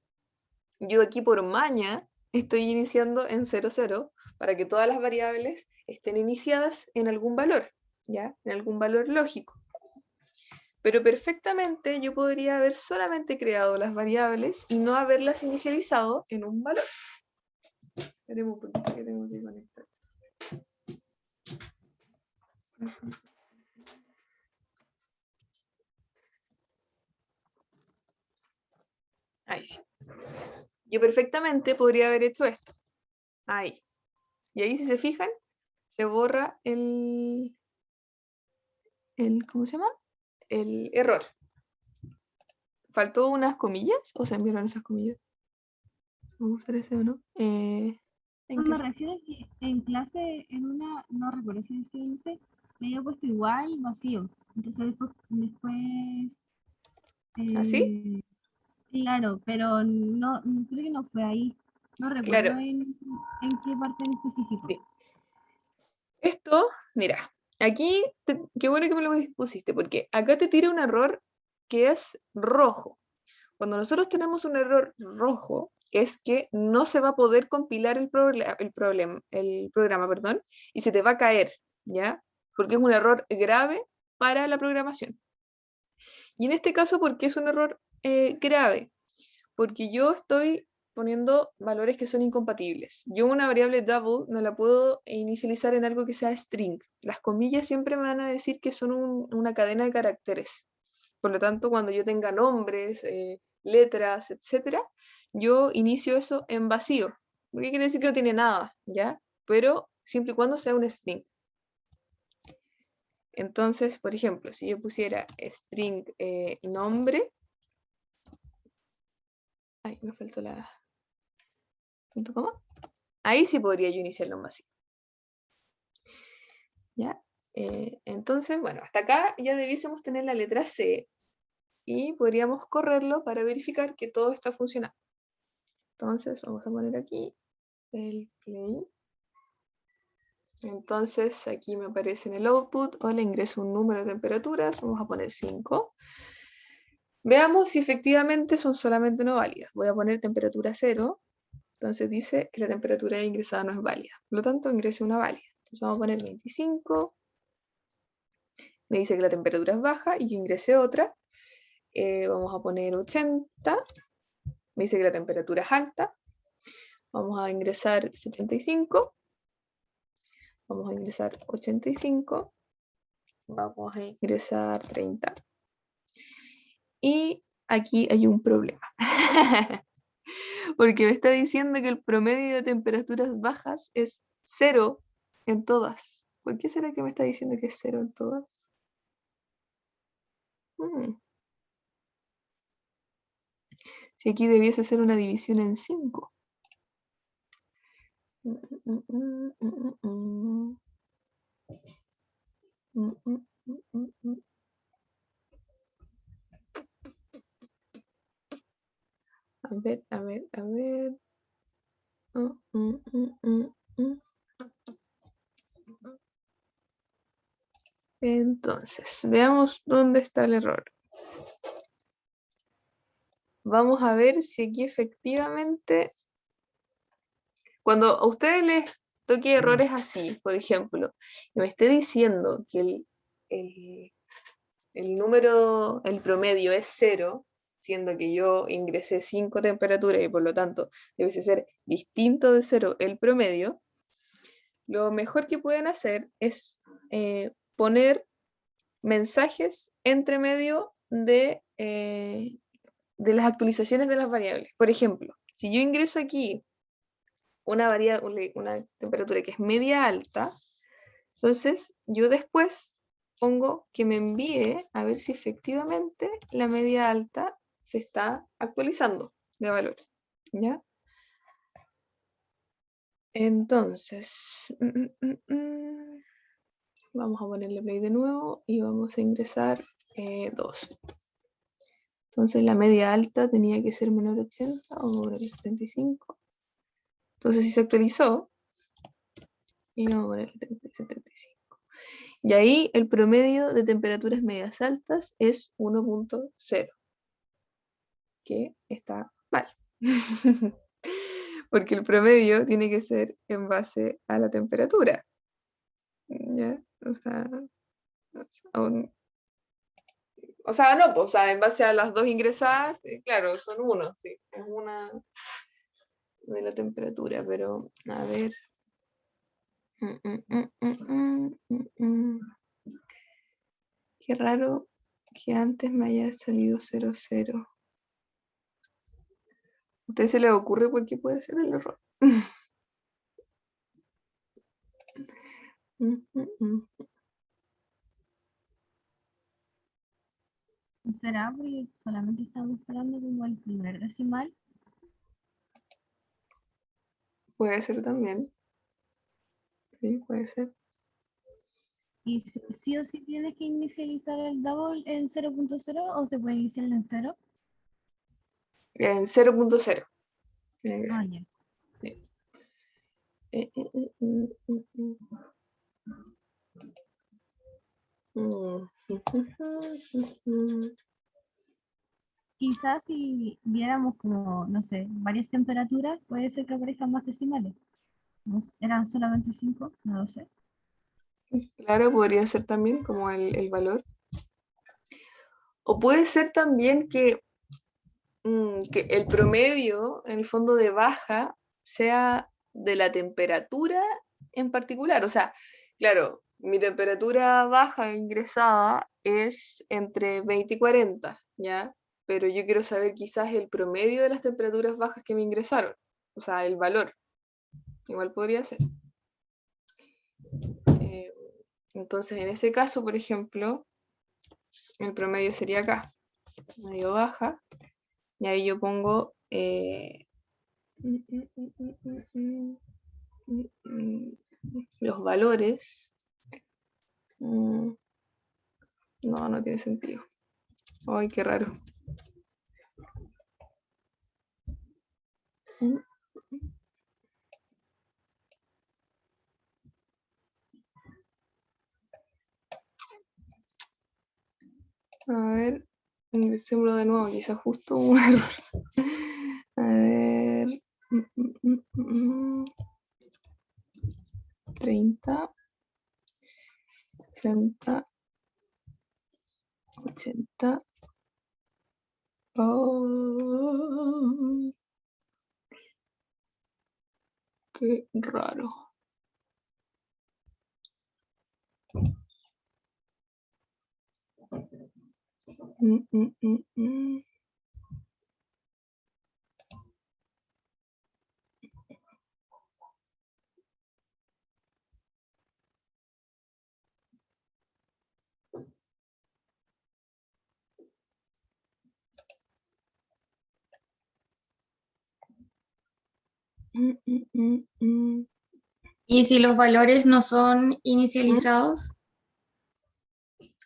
Yo aquí por maña estoy iniciando en 0, 0, para que todas las variables estén iniciadas en algún valor, ¿ya? En algún valor lógico. Pero perfectamente yo podría haber solamente creado las variables y no haberlas inicializado en un valor. Esperemos un poquito que tengo que conectar. Ahí sí. Yo perfectamente podría haber hecho esto. Ahí. Y ahí, si se fijan, se borra ¿cómo se llama? El error. ¿Faltó unas comillas o se enviaron esas comillas? ¿Me gustaría ese o no? ¿En Me qué? refiero a que en clase, en una, no recuerdo si decía ese, le había puesto igual vacío. Entonces después ¿Así? claro, pero no, creo que no fue ahí. No recuerdo Claro. en qué parte en específico. Sí. Esto, mira, aquí, qué bueno que me lo pusiste, porque acá te tira un error que es rojo. Cuando nosotros tenemos un error rojo, es que no se va a poder compilar el programa, perdón, y se te va a caer, ¿ya? Porque es un error grave para la programación. Y en este caso, ¿por qué es un error grave? Porque yo estoy poniendo valores que son incompatibles. Yo una variable double no la puedo inicializar en algo que sea string. Las comillas siempre me van a decir que son una cadena de caracteres. Por lo tanto, cuando yo tenga nombres, letras, etcétera, yo inicio eso en vacío. ¿Qué quiere decir que no tiene nada? ¿Ya? Pero siempre y cuando sea un string. Entonces, por ejemplo, si yo pusiera string nombre, ay, me faltó la punto coma, ahí sí podría yo iniciarlo en vacío. ¿Ya? Entonces, bueno, hasta acá ya debiésemos tener la letra C y podríamos correrlo para verificar que todo está funcionando. Entonces, vamos a poner aquí el play. Entonces, aquí me aparece en el output, hola, ingreso un número de temperaturas, vamos a poner 5. Veamos si efectivamente son solamente no válidas. Voy a poner temperatura 0. Entonces dice que la temperatura ingresada no es válida. Por lo tanto, ingrese una válida. Entonces vamos a poner 25. Me dice que la temperatura es baja y yo ingresé otra. Vamos a poner 80. Me dice que la temperatura es alta. Vamos a ingresar 75. Vamos a ingresar 85. Vamos a ingresar 30. Y aquí hay un problema. Porque me está diciendo que el promedio de temperaturas bajas es 0 en todas. ¿Por qué será que me está diciendo que es 0 en todas? Si aquí debiese ser una división en 5. A ver, a ver, a ver. Entonces, veamos dónde está el error. Vamos a ver si aquí efectivamente, cuando a ustedes les toque errores así, por ejemplo, y me esté diciendo que el número, el promedio es 0, siendo que yo ingresé 5 temperaturas y por lo tanto debe ser distinto de 0 el promedio, lo mejor que pueden hacer es poner mensajes entre medio de las actualizaciones de las variables. Por ejemplo, si yo ingreso aquí una temperatura que es media alta, entonces yo después pongo que me envíe a ver si efectivamente la media alta se está actualizando de valor. ¿Ya? Entonces, vamos a ponerle play de nuevo y vamos a ingresar 2. Entonces la media alta tenía que ser menor de 80 o menor de 75. Entonces si se actualizó, y vamos a poner 75. Y ahí el promedio de temperaturas medias altas es 1.0, que está mal. Porque el promedio tiene que ser en base a la temperatura. ¿Ya? O sea, no, pues, en base a las dos ingresadas, claro, son uno, sí. Es de la temperatura, pero a ver. Qué raro que antes me haya salido 00. ¿A usted se le ocurre por qué puede ser el error? ¿Será porque solamente estamos esperando como el primer decimal? Puede ser también. Sí, puede ser. ¿Y sí o sí tienes que inicializar el double en 0.0 o se puede iniciar en 0? En 0.0. Tiene que Ah, ser. ya. Sí. Quizás si viéramos como, no sé, varias temperaturas, puede ser que aparezcan más decimales. ¿No? ¿Eran solamente 5? No lo sé. Claro, podría ser también como el valor. O puede ser también que el promedio, en el fondo de baja, sea de la temperatura en particular. O sea, claro, mi temperatura baja ingresada es entre 20 y 40, ¿ya? Pero yo quiero saber quizás el promedio de las temperaturas bajas que me ingresaron. O sea, el valor. Igual podría ser. Eh, entonces, en ese caso, por ejemplo, el promedio sería acá. Medio baja. Y ahí yo pongo los valores. No, no tiene sentido. Ay, qué raro. A ver, ingresémoslo de nuevo, quizás justo un error. A ver. 30, 60, 80. Oh, qué raro. ¿Y si los valores no son inicializados?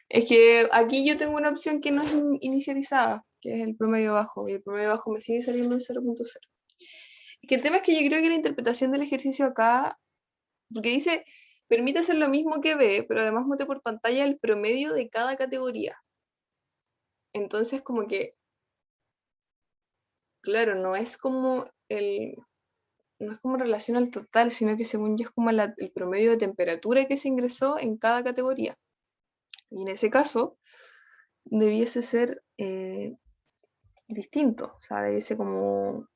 Es que aquí yo tengo una opción que no es inicializada, que es el promedio bajo, y el promedio bajo me sigue saliendo en 0.0. Que el tema es que yo creo que la interpretación del ejercicio acá, porque dice, permite hacer lo mismo que B, pero además muestra por pantalla el promedio de cada categoría. Entonces, como que, claro, no es como no es como en relación al total, sino que según yo es como el promedio de temperatura que se ingresó en cada categoría. Y en ese caso, debiese ser distinto, o sea, debiese como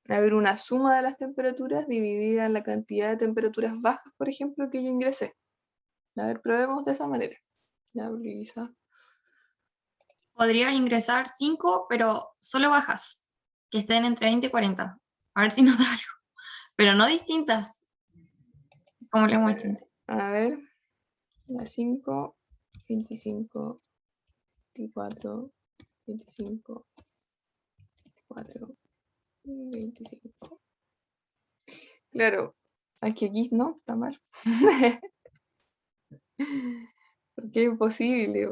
haber una suma de las temperaturas dividida en la cantidad de temperaturas bajas, por ejemplo, que yo ingresé. A ver, probemos de esa manera. Ya, porque quizás. Podrías ingresar 5, pero solo bajas, que estén entre 20 y 40. A ver si nos da algo. Pero no distintas, como le hemos hecho antes. A ver, la 5, 25, 24, 25, 24, 25. Claro, aquí no, está mal. Porque es imposible.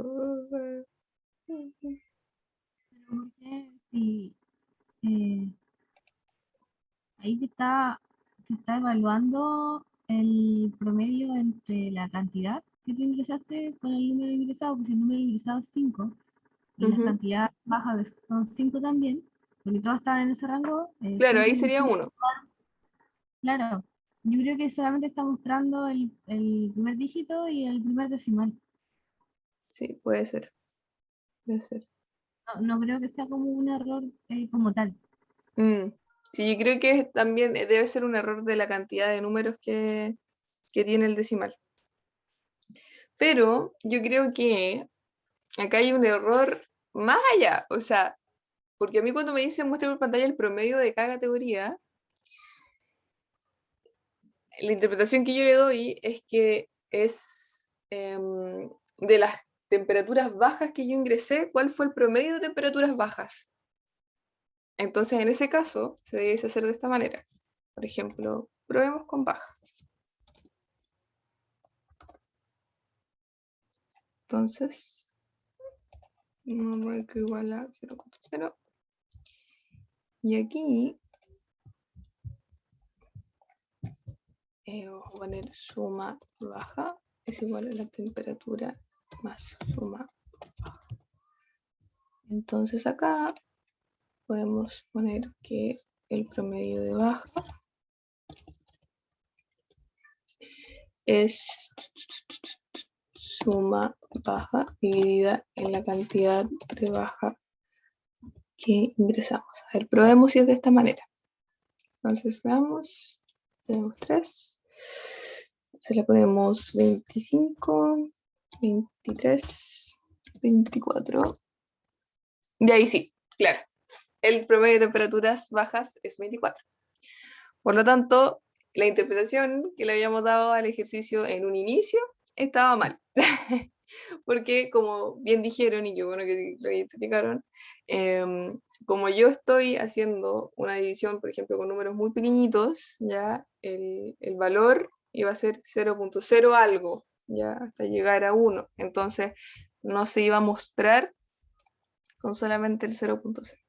Porque si ahí te está evaluando el promedio entre la cantidad que tú ingresaste con el número ingresado, pues si el número ingresado es 5 y las Ujú. cantidades bajas son 5 también, porque todas estaban en ese rango, Claro, ahí 5 y sería 5, 1. claro. Yo creo que solamente está mostrando el primer dígito y el primer decimal. Sí, puede ser. Puede ser. No, no creo que sea como un error como tal. Mm. Sí, yo creo que también debe ser un error de la cantidad de números que tiene el decimal. Pero yo creo que acá hay un error más allá, o sea, porque a mí cuando me dicen muestra por pantalla el promedio de cada categoría, la interpretación que yo le doy es que es de las temperaturas bajas que yo ingresé, ¿cuál fue el promedio de temperaturas bajas? Entonces, en ese caso, se debe hacer de esta manera. Por ejemplo, probemos con baja. Entonces, vamos a poner que igual a 0.0. Y aquí vamos a poner suma baja es igual a la temperatura más suma baja. Entonces acá podemos poner que el promedio de baja es suma baja dividida en la cantidad de baja que ingresamos. A ver, probemos si es de esta manera. Entonces veamos, tenemos 3, se le ponemos 25, 23, 24. Y ahí sí, claro, el promedio de temperaturas bajas es 24. Por lo tanto, la interpretación que le habíamos dado al ejercicio en un inicio estaba mal. Porque, como bien dijeron, y qué bueno que lo identificaron, como yo estoy haciendo una división, por ejemplo, con números muy pequeñitos, ya el valor iba a ser 0.0 algo, ya hasta llegar a 1. Entonces, no se iba a mostrar con solamente el 0.0. Entonces,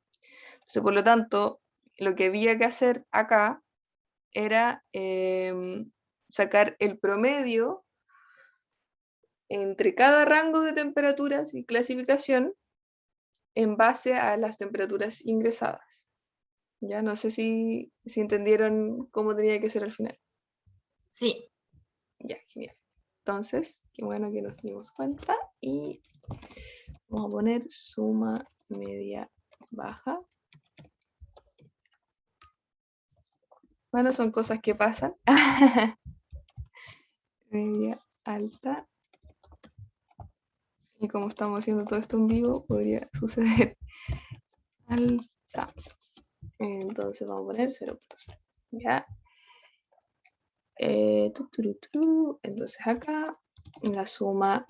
por lo tanto, lo que había que hacer acá era sacar el promedio entre cada rango de temperaturas y clasificación en base a las temperaturas ingresadas. Ya no sé si entendieron cómo tenía que ser al final. Sí, Ya, genial. Entonces, qué bueno que nos dimos cuenta y vamos a poner suma media baja. Bueno, son cosas que pasan. Media alta. Y como estamos haciendo todo esto en vivo, podría suceder alta. Entonces vamos a poner 0.0. Ya. Entonces acá la suma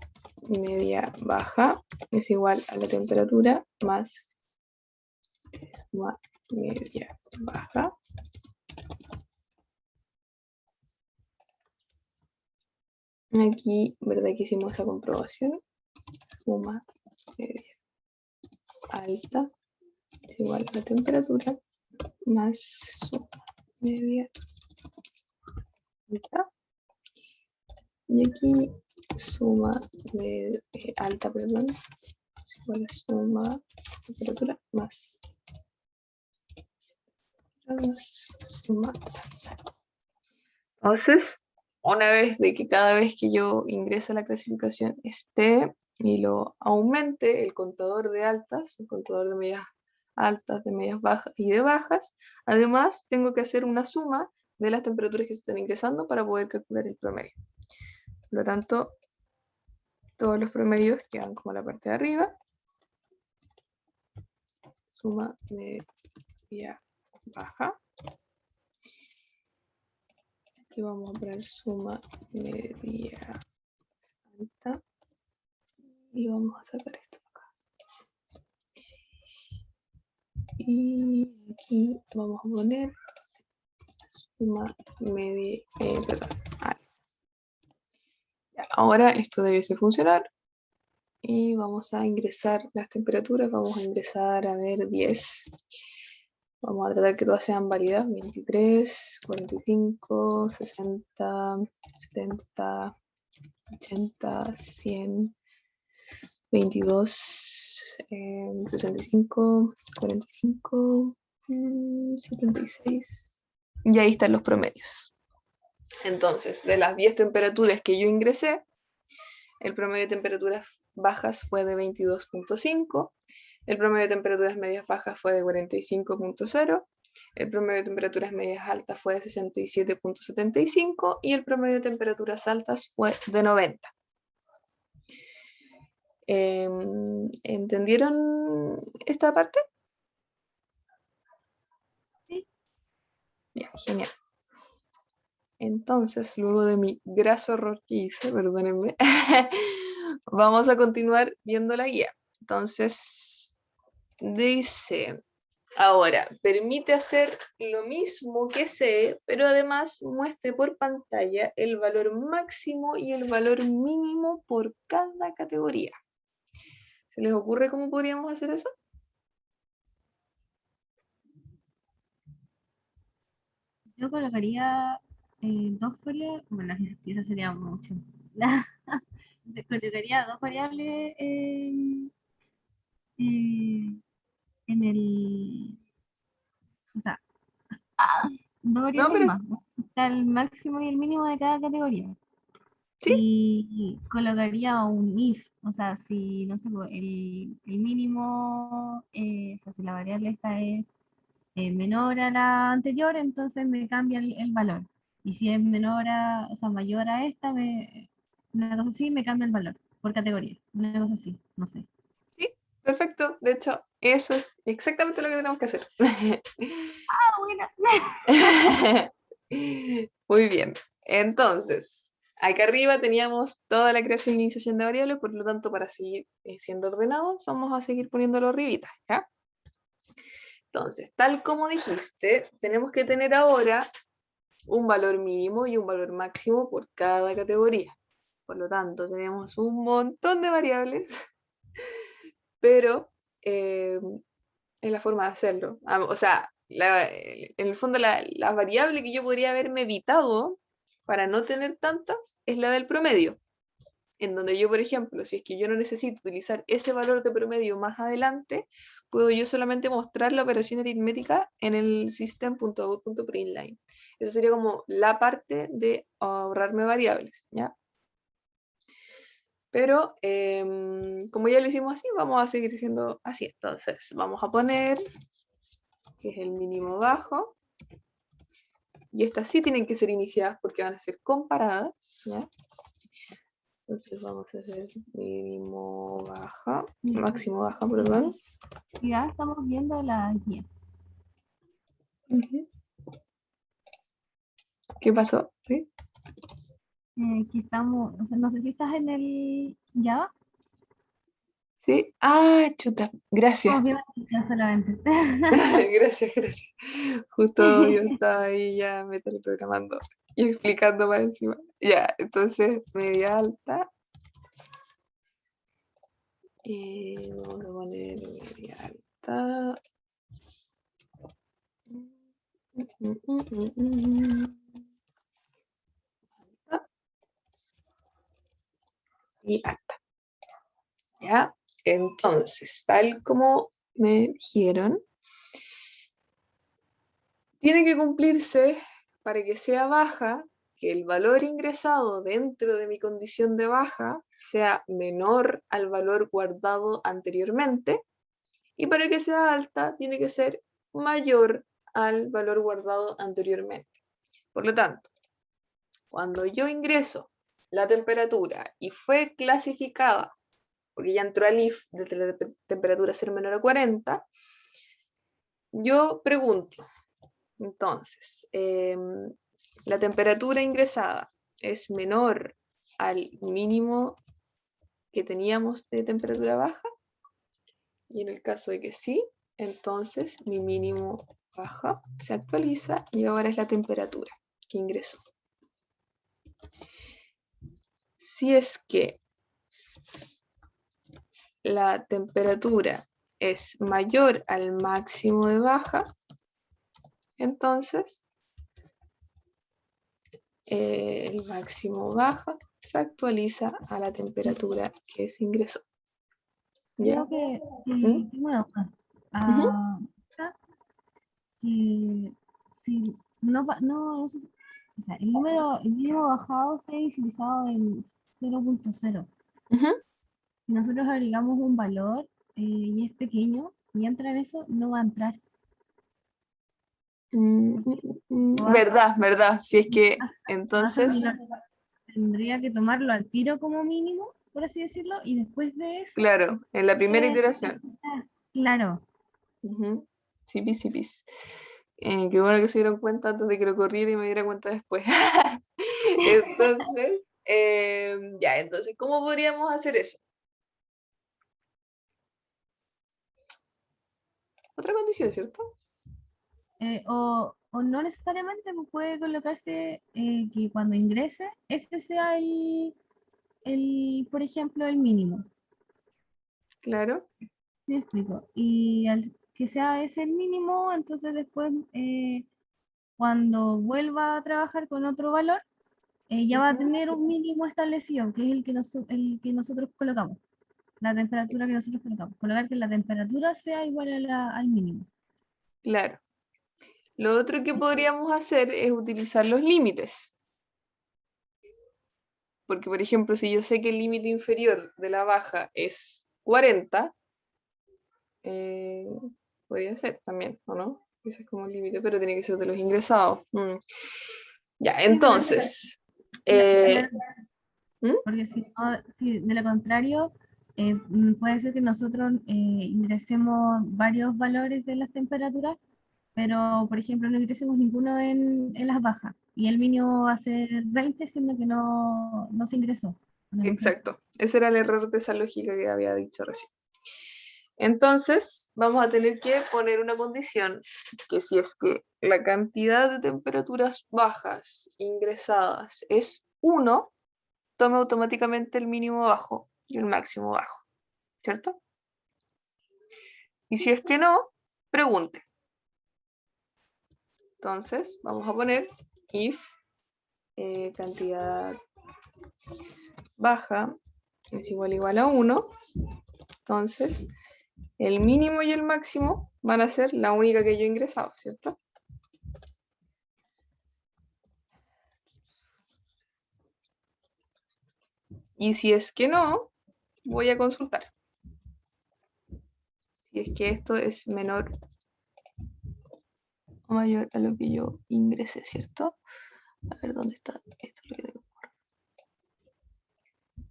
media baja es igual a la temperatura más suma media baja. Aquí, ¿verdad que hicimos esa comprobación? Suma media alta es igual a la temperatura más suma media alta. Y aquí suma de alta, perdón, es igual a suma temperatura más suma alta. Entonces, una vez de que cada vez que yo ingrese a la clasificación esté y lo aumente el contador de altas, el contador de medias altas, de medias bajas y de bajas, además tengo que hacer una suma de las temperaturas que se están ingresando para poder calcular el promedio. Por lo tanto, todos los promedios quedan como la parte de arriba. Suma media baja. Aquí vamos a poner suma media alta. Y vamos a sacar esto de acá. Y aquí vamos a poner suma media, perdón, alta. Ya, ahora esto debiese funcionar. Y vamos a ingresar las temperaturas. Vamos a ingresar a ver 10. Vamos a tratar que todas sean válidas. 23, 45, 60, 70, 80, 100, 22, 65, 45, 76. Y ahí están los promedios. Entonces, de las 10 temperaturas que yo ingresé, el promedio de temperaturas bajas fue de 22.5, El promedio de temperaturas medias bajas fue de 45.0. El promedio de temperaturas medias altas fue de 67.75 y el promedio de temperaturas altas fue de 90. ¿Entendieron esta parte? Sí. Ya, genial. Entonces, luego de mi graso error que hice, perdónenme, vamos a continuar viendo la guía. Entonces, dice, ahora, permite hacer lo mismo que sé, pero además muestre por pantalla el valor máximo y el valor mínimo por cada categoría. ¿Se les ocurre cómo podríamos hacer eso? Yo colocaría dos variables, bueno, eso sería mucho. Colocaría dos variables en el, o sea, dos No, variables pero más. Está el máximo y el mínimo de cada categoría. sí, Y colocaría un if, o sea, si, no sé, pues, el mínimo, o sea, si la variable esta es menor a la anterior, entonces me cambia el valor. Y si es menor a, o sea, mayor a esta, una cosa así, me cambia el valor por categoría. Una cosa así, no sé. sí, perfecto. De hecho, eso es exactamente lo que tenemos que hacer. Ah, bueno. Muy bien. Entonces, acá arriba teníamos toda la creación e iniciación de variables, por lo tanto, para seguir siendo ordenados, vamos a seguir poniéndolo arribita, ¿ya? Entonces, tal como dijiste, tenemos que tener ahora un valor mínimo y un valor máximo por cada categoría. Por lo tanto, tenemos un montón de variables, pero es la forma de hacerlo. O sea, en el fondo la variable que yo podría haberme evitado para no tener tantas es la del promedio. En donde yo, por ejemplo, si es que yo no necesito utilizar ese valor de promedio más adelante, puedo yo solamente mostrar la operación aritmética en el system.out.println. Esa sería como la parte de ahorrarme variables, ¿ya? Pero como ya lo hicimos así, vamos a seguir siendo así. Entonces, vamos a poner que es el mínimo bajo. Y estas sí tienen que ser iniciadas porque van a ser comparadas, ¿ya? Entonces vamos a hacer mínimo baja, máximo baja, perdón. Ya estamos viendo la guía. Ujú. ¿Qué pasó? ¿Sí? Aquí estamos, o sea, no sé si estás en el Java. ¿Sí? Ah, chuta, gracias. Estamos viendo la guía solamente. Gracias, gracias. Justo yo estaba ahí ya me programando y explicando más encima. Ya, entonces media alta. Vamos a poner media alta. Alta y alta. ¿Ya? Entonces, tal como me dijeron, tiene que cumplirse para que sea baja, que el valor ingresado dentro de mi condición de baja sea menor al valor guardado anteriormente, y para que sea alta, tiene que ser mayor al valor guardado anteriormente. Por lo tanto, cuando yo ingreso la temperatura y fue clasificada, porque ya entró al if de la temperatura ser menor a 40, yo pregunto, entonces, la temperatura ingresada es menor al mínimo que teníamos de temperatura baja, y en el caso de que sí, entonces mi mínimo baja se actualiza y ahora es la temperatura que ingresó. Si es que la temperatura es mayor al máximo de baja, entonces el máximo baja se actualiza a la temperatura que se ingresó. ¿Ya? Creo que ¿Mm? tengo una duda. Ujú. Está que si no sé o sea, el mínimo bajado está inicializado en 0.0. Ujú. Si nosotros agregamos un valor, y es pequeño y entra en eso, no va a entrar. Lo vas Verdad, verdad. Si es que a entonces, anular. Tendría que tomarlo al tiro como mínimo, por así decirlo, y después de eso, claro, en la primera iteración. claro, Ujú. Sí, sí, pis. Qué bueno que se dieron cuenta antes de que lo corriera y me diera cuenta después. Entonces, ya, entonces, ¿cómo podríamos hacer eso? Otra condición, ¿cierto? o no necesariamente pues, puede colocarse que cuando ingrese, ese sea por ejemplo, el mínimo. Claro. ¿Me explico? Y al que sea ese el mínimo, entonces después, cuando vuelva a trabajar con otro valor, ya va a Ujú. tener un mínimo establecido, que es el que nosotros colocamos, la temperatura que nosotros colocamos. Colocar que la temperatura sea igual al mínimo. Claro. Lo otro que podríamos hacer es utilizar los límites. Porque, por ejemplo, si yo sé que el límite inferior de la baja es 40, eh, podría ser también, ¿o no? Ese es como el límite, pero tiene que ser de los ingresados. Ya, Sí, pero entonces, claro, ¿mm? porque si de lo contrario, puede ser que nosotros ingresemos varios valores de las temperaturas, pero por ejemplo no ingresemos ninguno en las bajas, y el mínimo va a ser 20, siendo que no se ingresó. Una cosa así. Exacto, ese era el error de esa lógica que había dicho recién. Entonces, vamos a tener que poner una condición que si es que la cantidad de temperaturas bajas ingresadas es 1, tome automáticamente el mínimo bajo y el máximo bajo, ¿cierto? Y si es que no, pregunte. Entonces, vamos a poner if cantidad baja es igual a 1, entonces el mínimo y el máximo van a ser la única que yo he ingresado, ¿cierto? Y si es que no, voy a consultar. Si es que esto es menor o mayor a lo que yo ingresé, ¿cierto? A ver, ¿dónde está? Esto es lo que tengo.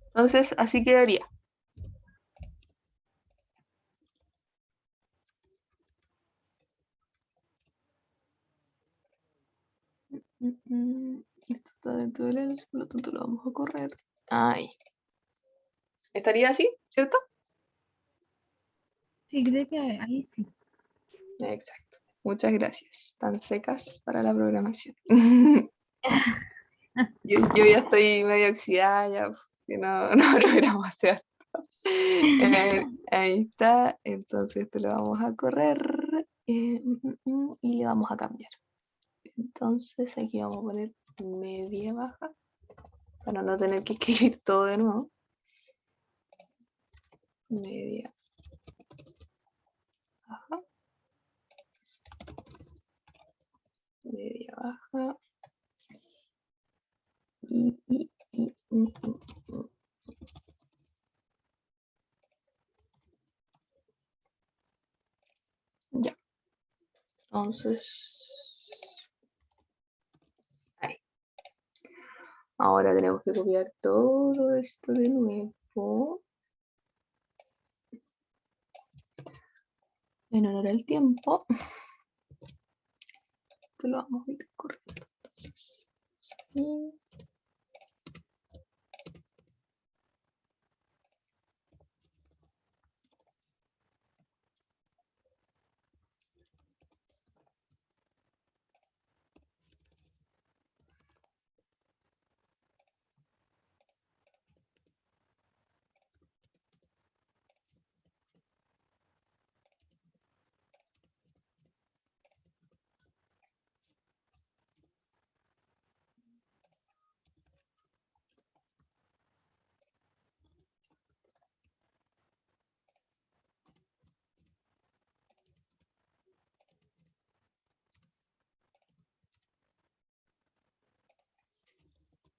Entonces, así quedaría. Esto está dentro del else, por lo tanto lo vamos a correr. Ahí. Estaría así, ¿cierto? Sí, creo que ahí sí. Exacto. Muchas gracias. Tan secas para la programación. yo ya estoy medio oxidada, ya que no programo hace harto. Ahí está. Entonces te lo vamos a correr y le vamos a cambiar. Entonces aquí vamos a poner media baja para no tener que escribir todo de nuevo. Media baja. Media baja. Y. Ya. Entonces. Ahí. Ahora tenemos que copiar todo esto de nuevo. En honor al tiempo. Esto lo vamos a ir corriendo. Entonces. Aquí.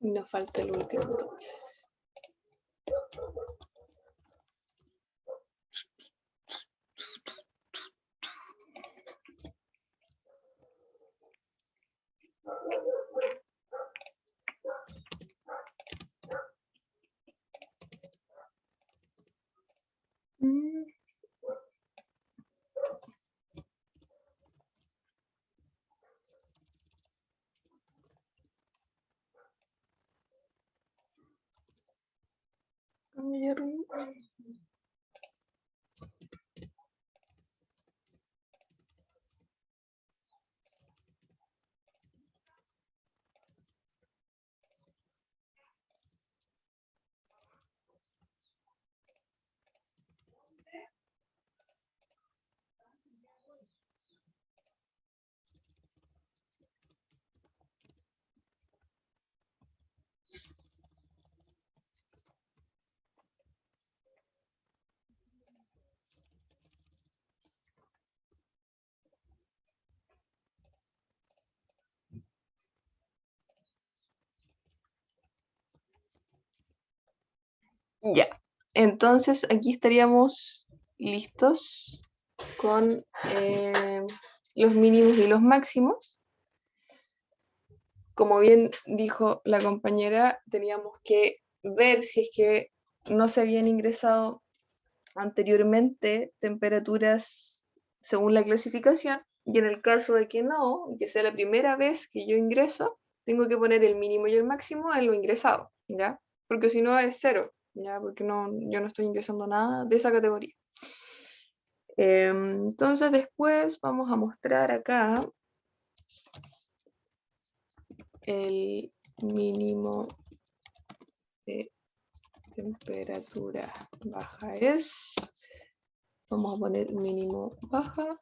Y nos falta el último entonces. Ya. Entonces aquí estaríamos listos con los mínimos y los máximos. Como bien dijo la compañera, teníamos que ver si es que no se habían ingresado anteriormente temperaturas según la clasificación, y en el caso de que no, que sea la primera vez que yo ingreso, tengo que poner el mínimo y el máximo en lo ingresado, ¿ya? Porque si no es cero, ¿ya? Porque no, yo no estoy ingresando nada de esa categoría. Entonces después vamos a mostrar acá el mínimo de temperatura baja es, vamos a poner mínimo baja,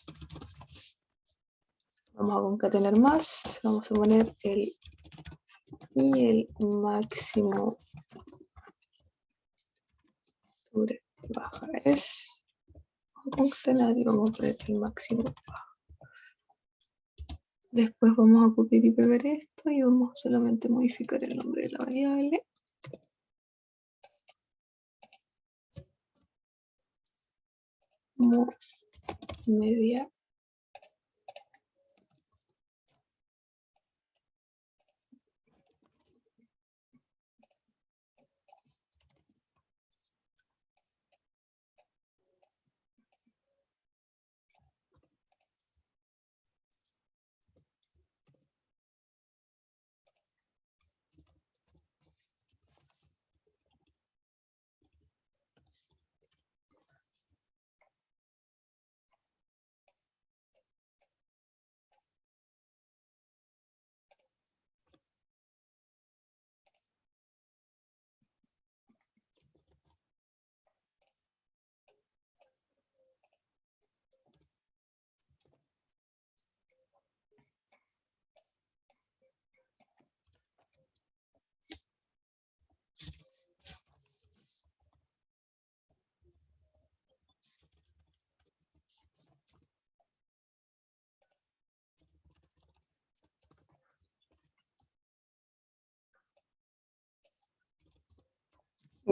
vamos a concatenar más, vamos a poner el y el máximo baja es, vamos a concatenar y vamos a poner el máximo baja. Después vamos a copiar y pegar esto y vamos a solamente modificar el nombre de la variable. Como media.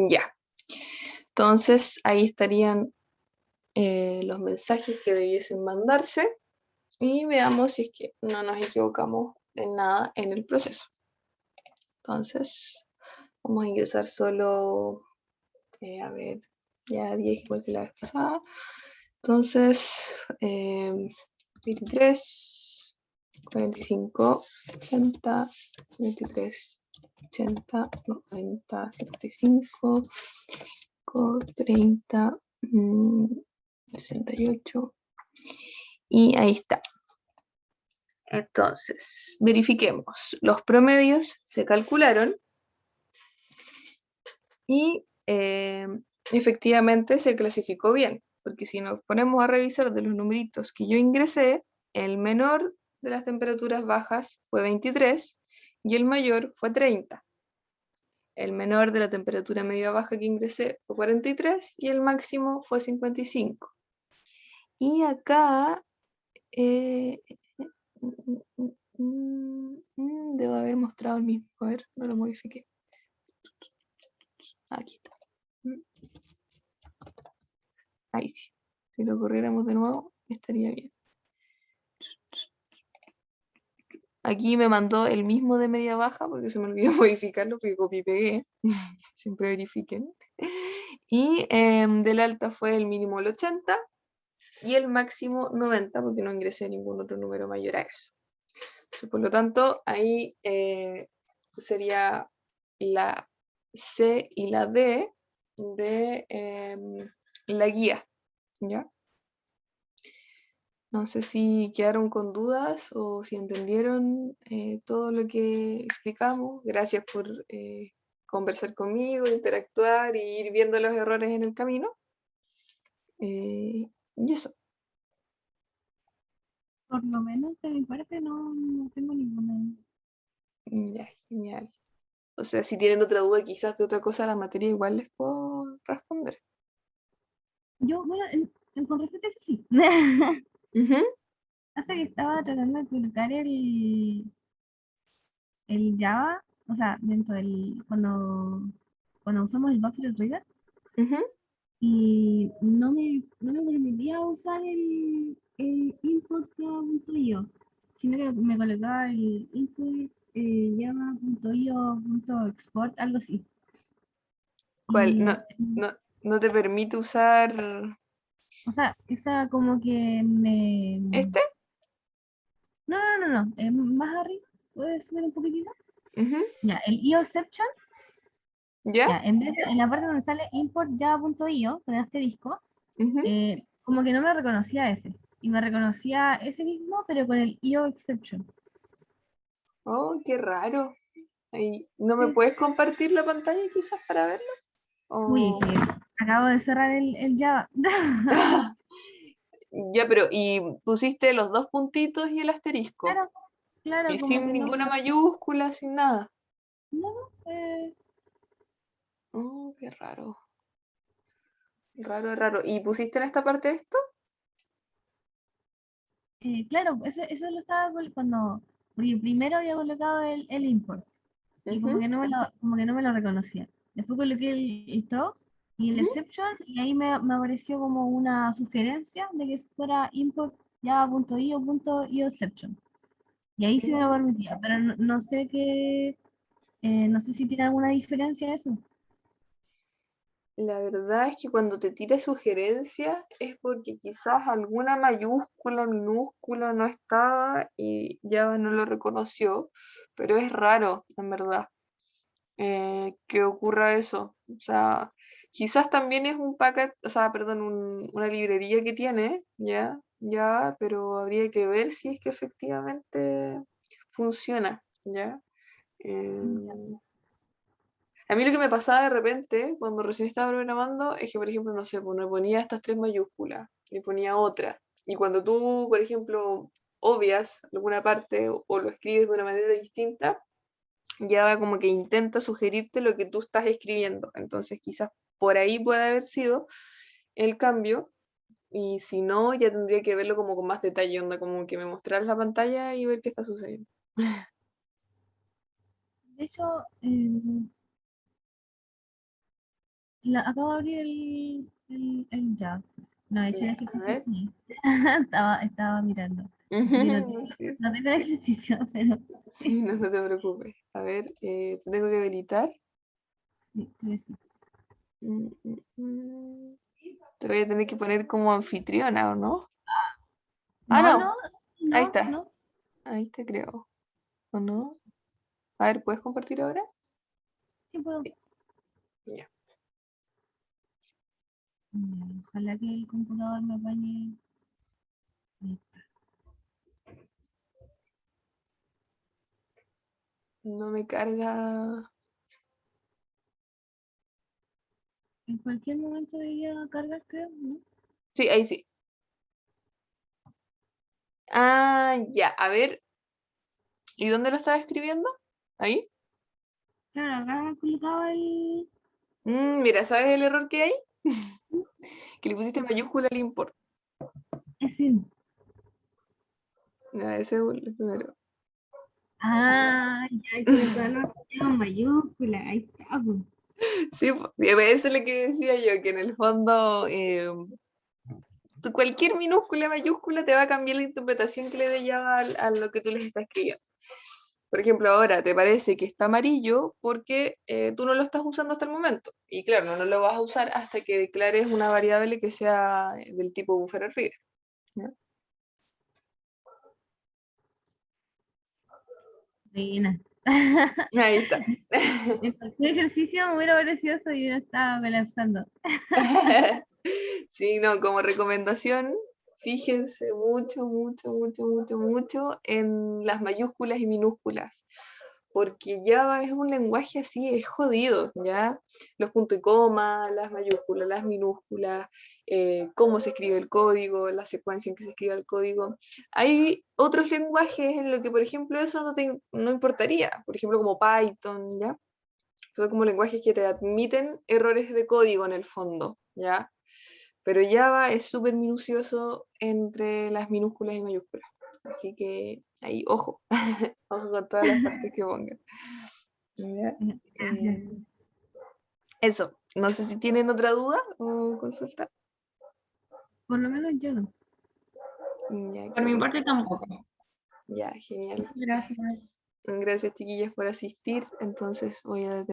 Ya. Entonces ahí estarían los mensajes que debiesen mandarse y veamos si es que no nos equivocamos en nada en el proceso. Entonces vamos a ingresar solo, a ver, ya 10 igual que la vez pasada. Entonces 23, 45, 60, 23, 80, 90, 75, 30, 68. Y ahí está. Entonces, verifiquemos. Los promedios se calcularon y efectivamente se clasificó bien, porque si nos ponemos a revisar de los numeritos que yo ingresé, el menor de las temperaturas bajas fue 23 y el mayor fue 30. El menor de la temperatura media baja que ingresé fue 43 y el máximo fue 55. Y acá debo haber mostrado el mismo. A ver, no lo modifiqué. Aquí está. Ahí sí. Si lo corriéramos de nuevo, estaría bien. Aquí me mandó el mismo de media baja porque se me olvidó modificarlo porque copié y pegué. Siempre verifiquen. Y del alta fue el mínimo el 80 y el máximo 90 porque no ingresé ningún otro número mayor a eso. Entonces, por lo tanto, ahí sería la C y la D de la guía, ¿ya? No sé si quedaron con dudas o si entendieron todo lo que explicamos. Gracias por conversar conmigo, interactuar y ir viendo los errores en el camino. Y eso. Por lo menos de mi parte no tengo ninguna. Ya, genial. O sea, si tienen otra duda quizás de otra cosa de la materia, igual les puedo responder. Yo, bueno, con respecto a eso sí. Ujú. Hasta que estaba tratando de colocar el Java, o sea, dentro del, cuando usamos el buffer reader, Ujú. y no me permitía usar el import java.io, sino que me colocaba el import java.io.export, algo así. ¿Cuál? Y, No te permite usar o sea, esa como que me... este. No, más arriba, ¿puedes subir un poquitito? Ujú. Ya, el IOception, ¿Ya? ya, en la parte donde sale import java.io, con el asterisco, Ujú. como que no me reconocía ese. Y me reconocía ese mismo, pero con el IOexception. Oh, qué raro. Ahí, ¿no me Sí. puedes compartir la pantalla quizás para verlo? Uy, O- es que acabo de cerrar el Java. Ya, pero y pusiste los dos puntitos y el asterisco. Claro, claro, Y como sin que no. ninguna mayúscula, sin nada. No, eh, Oh, qué raro. Raro, raro. ¿Y pusiste en esta parte esto? claro, eso lo estaba cuando. Porque primero había colocado el import. Y Ujú, como que no me lo reconocía. Después coloqué el throws y el ujú. exception, y ahí me apareció como una sugerencia de que fuera import java.io.io exception. Y ahí sí me lo permitía, pero no sé no sé si tiene alguna diferencia eso. La verdad es que cuando te tira sugerencias es porque quizás alguna mayúscula, minúscula no estaba y Java no lo reconoció, pero es raro, en verdad, que ocurra eso. O sea, quizás también es un packet, o sea, perdón, una librería que tiene, ya, pero habría que ver si es que efectivamente funciona, ¿ya? Em, a mí lo que me pasaba de repente, cuando recién estaba programando, es que, por ejemplo, no sé, pues me ponía estas tres mayúsculas y ponía otra. Y cuando tú, por ejemplo, obvias alguna parte o lo escribes de una manera distinta, ya como que intenta sugerirte lo que tú estás escribiendo. Entonces, quizás por ahí puede haber sido el cambio. Y si no, ya tendría que verlo como con más detalle, onda, como que me mostraras la pantalla y ver qué está sucediendo. De hecho, acabo de abrir el Java. No, he hecho el Ya, a ejercicio ver. sí. Estaba mirando. Así que No, sí, no tengo el ejercicio, pero sí, no, no te preocupes. A ver, te tengo que habilitar. sí, creo que sí. Mm, mm, mm. Te voy a tener que poner como anfitriona, ¿o no? Ah, No, no, no, ahí no, está. no. Ahí te creo. ¿O no? A ver, ¿puedes compartir ahora? Sí puedo. Sí, ya. Ya, ojalá que el computador me apañe. Ahí. No me carga. En cualquier momento debería cargar, creo, ¿no? Sí, ahí sí. Ah, ya. A ver, ¿y dónde lo estaba escribiendo? Ahí. Claro, acá colocaba el. Mira, ¿sabes el error que hay? Que le pusiste mayúscula al import. Ese. Ya, ese es el primero. Ah, ya colocaba la en mayúscula. Ahí está, pues. Sí, eso es lo que decía yo, que en el fondo cualquier minúscula, mayúscula te va a cambiar la interpretación que le dé ya a lo que tú les estás escribiendo. Por ejemplo, ahora te parece que está amarillo porque tú no lo estás usando hasta el momento. Y claro, no lo vas a usar hasta que declares una variable que sea del tipo buffer reader. ¿Ya? Buena. Ahí está. En cualquier ejercicio me hubiera parecido eso y yo estaba colapsando. Sí, no, como recomendación, fíjense mucho, mucho, mucho, mucho, mucho en las mayúsculas y minúsculas, porque Java es un lenguaje así, es jodido, ¿ya? Los puntos y coma, las mayúsculas, las minúsculas, cómo se escribe el código, la secuencia en que se escribe el código. Hay otros lenguajes en los que, por ejemplo, eso no importaría, por ejemplo, como Python, ¿ya? Son como lenguajes que te admiten errores de código en el fondo, ¿ya? Pero Java es súper minucioso entre las minúsculas y mayúsculas. Así que ahí, ojo, ojo con todas las partes que pongan. ¿Ya? Gracias. Eh, eso. No sé si tienen otra duda o consulta. Por lo menos yo no. Ya, Por mi parte tampoco. ya, genial. Gracias. Gracias, chiquillas, por asistir. Entonces voy a